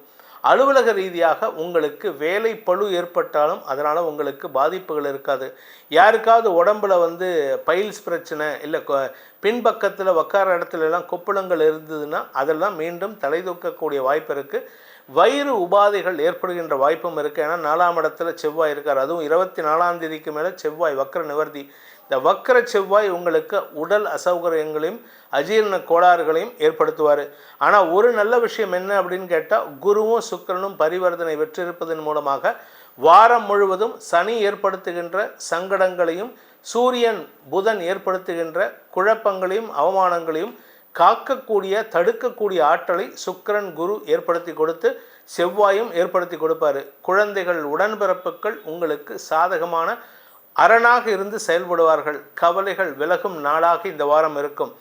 அலுவலக ரீதியாக உங்களுக்கு வேலை பளு ஏற்பட்டாலும் அதனால் உங்களுக்கு பாதிப்புகள் இருக்காது. யாருக்காவது உடம்பில் பைல்ஸ் பிரச்சனை, இல்லை பின்பக்கத்தில் உட்கார இடத்துலலாம் கொப்புளங்கள் இருந்ததுன்னா அதெல்லாம் மீண்டும் தலை தூக்கக்கூடிய வாய்ப்பு இருக்குது. வயிறு உபாதைகள் ஏற்படுகின்ற வாய்ப்பும் இருக்குது. ஏன்னா 4ஆம் இடத்துல செவ்வாய் இருக்கார். அதுவும் 24ஆம் தேதிக்கு மேலே செவ்வாய் வக்ர நிவர்த்தி. இந்த வக்கர செவ்வாய் உங்களுக்கு உடல் அசௌகரியங்களையும் அஜீரண கோளாறுகளையும் ஏற்படுத்துவார். ஆனால் ஒரு நல்ல விஷயம் என்ன அப்படின்னு கேட்டால், குருவும் சுக்கிரனும் பரிவர்த்தனை பெற்றிருப்பதன் மூலமாக வாரம் முழுவதும் சனி ஏற்படுத்துகின்ற சங்கடங்களையும் சூரியன் புதன் ஏற்படுத்துகின்ற குழப்பங்களையும் அவமானங்களையும் காக்கக்கூடிய தடுக்கக்கூடிய ஆற்றலை சுக்கிரன் குரு ஏற்படுத்தி கொடுத்து செவ்வாயும் ஏற்படுத்தி கொடுப்பாரு. குழந்தைகள் உடன்பிறப்புகள் உங்களுக்கு சாதகமான அரணாக இருந்து செயல்படுவார்கள். கவலைகள் விலகும் நாளாக இந்த வாரம் இருக்கும்.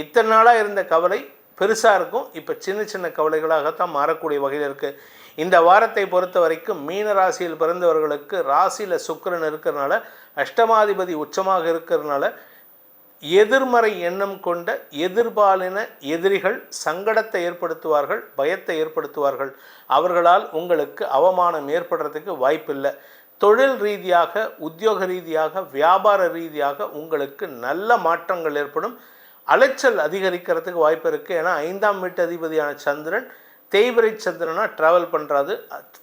இத்தனை நாளாக இருந்த கவலை பெருசாக இருக்கும், இப்போ சின்ன சின்ன கவலைகளாகத்தான் மாறக்கூடிய வகையில் இருக்குது. இந்த வாரத்தை பொறுத்த வரைக்கும் மீன ராசியில் பிறந்தவர்களுக்கு ராசியில் சுக்கிரன் இருக்கிறதுனால, அஷ்டமாதிபதி உச்சமாக இருக்கிறதுனால எதிர்மறை எண்ணம் கொண்ட எதிர்பாலின எதிரிகள் சங்கடத்தை ஏற்படுத்துவார்கள், பயத்தை ஏற்படுத்துவார்கள். அவர்களால் உங்களுக்கு அவமானம் ஏற்படுறதுக்கு வாய்ப்பில்லை. தொழில் ரீதியாக, உத்தியோக ரீதியாக, வியாபார ரீதியாக உங்களுக்கு நல்ல மாற்றங்கள் ஏற்படும். அலைச்சல் அதிகரிக்கிறதுக்கு வாய்ப்பு இருக்குது. ஏன்னா 5ஆம் வீட்டு அதிபதியான சந்திரன் தேய்பிரை சந்திரனாக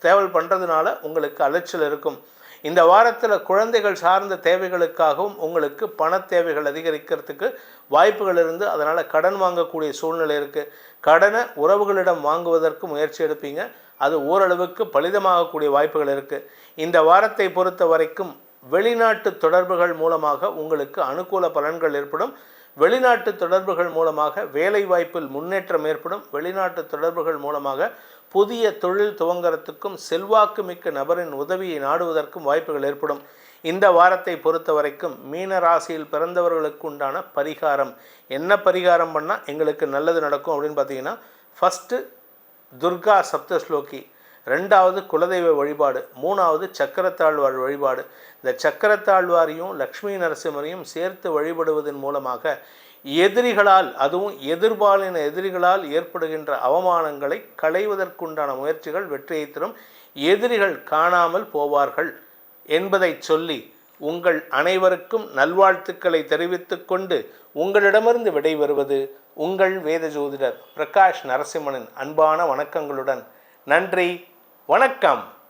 ட்ராவல் பண்ணுறதுனால உங்களுக்கு அலைச்சல் இருக்கும். இந்த வாரத்தில் குழந்தைகள் சார்ந்த தேவைகளுக்காகவும் உங்களுக்கு பண தேவைகள் அதிகரிக்கிறதுக்கு வாய்ப்புகள் இருந்து, அதனால் கடன் வாங்கக்கூடிய சூழ்நிலை இருக்குது. கடனை உறவுகளிடம் வாங்குவதற்கு முயற்சி எடுப்பீங்க, அது ஓரளவுக்கு பலிதமாகக்கூடிய வாய்ப்புகள் இருக்குது. இந்த வாரத்தை பொறுத்த வரைக்கும் வெளிநாட்டு தொடர்புகள் மூலமாக உங்களுக்கு அனுகூல பலன்கள் ஏற்படும். வெளிநாட்டு தொடர்புகள் மூலமாக வேலை வாய்ப்பில் முன்னேற்றம் ஏற்படும். வெளிநாட்டு தொடர்புகள் மூலமாக புதிய தொழில் துவங்குறதுக்கும் செல்வாக்கு மிக்க நபரின் உதவியை நாடுவதற்கும் வாய்ப்புகள் ஏற்படும். இந்த வாரத்தை பொறுத்த வரைக்கும் மீன ராசியில் பிறந்தவர்களுக்கு உண்டான பரிகாரம் என்ன பரிகாரம் பண்ணால் எங்களுக்கு நல்லது நடக்கும் அப்படின்னு பார்த்தீங்கன்னா, ஃபஸ்ட்டு துர்கா சப்தஸ்லோகி, 2வது குலதெய்வ வழிபாடு, 3வது சக்கரத்தாழ்வார் வழிபாடு. இந்த சக்கரத்தாழ்வாரையும் லக்ஷ்மி நரசிம்மரையும் சேர்த்து வழிபடுவதன் மூலமாக எதிரிகளால், அதுவும் எதிர்பாலின எதிரிகளால் ஏற்படுகின்ற அவமானங்களை களைவதற்குண்டான முயற்சிகள் வெற்றியை தரும். எதிரிகள் காணாமல் போவார்கள் என்பதை சொல்லி உங்கள் அனைவருக்கும் நல்வாழ்த்துக்களை தெரிவித்துக் கொண்டு உங்களிடமிருந்து விடைபெறுவது உங்கள் வேத ஜோதிடர் பிரகாஷ் நரசிம்மனின் அன்பான வணக்கங்களுடன். நன்றி, வணக்கம்.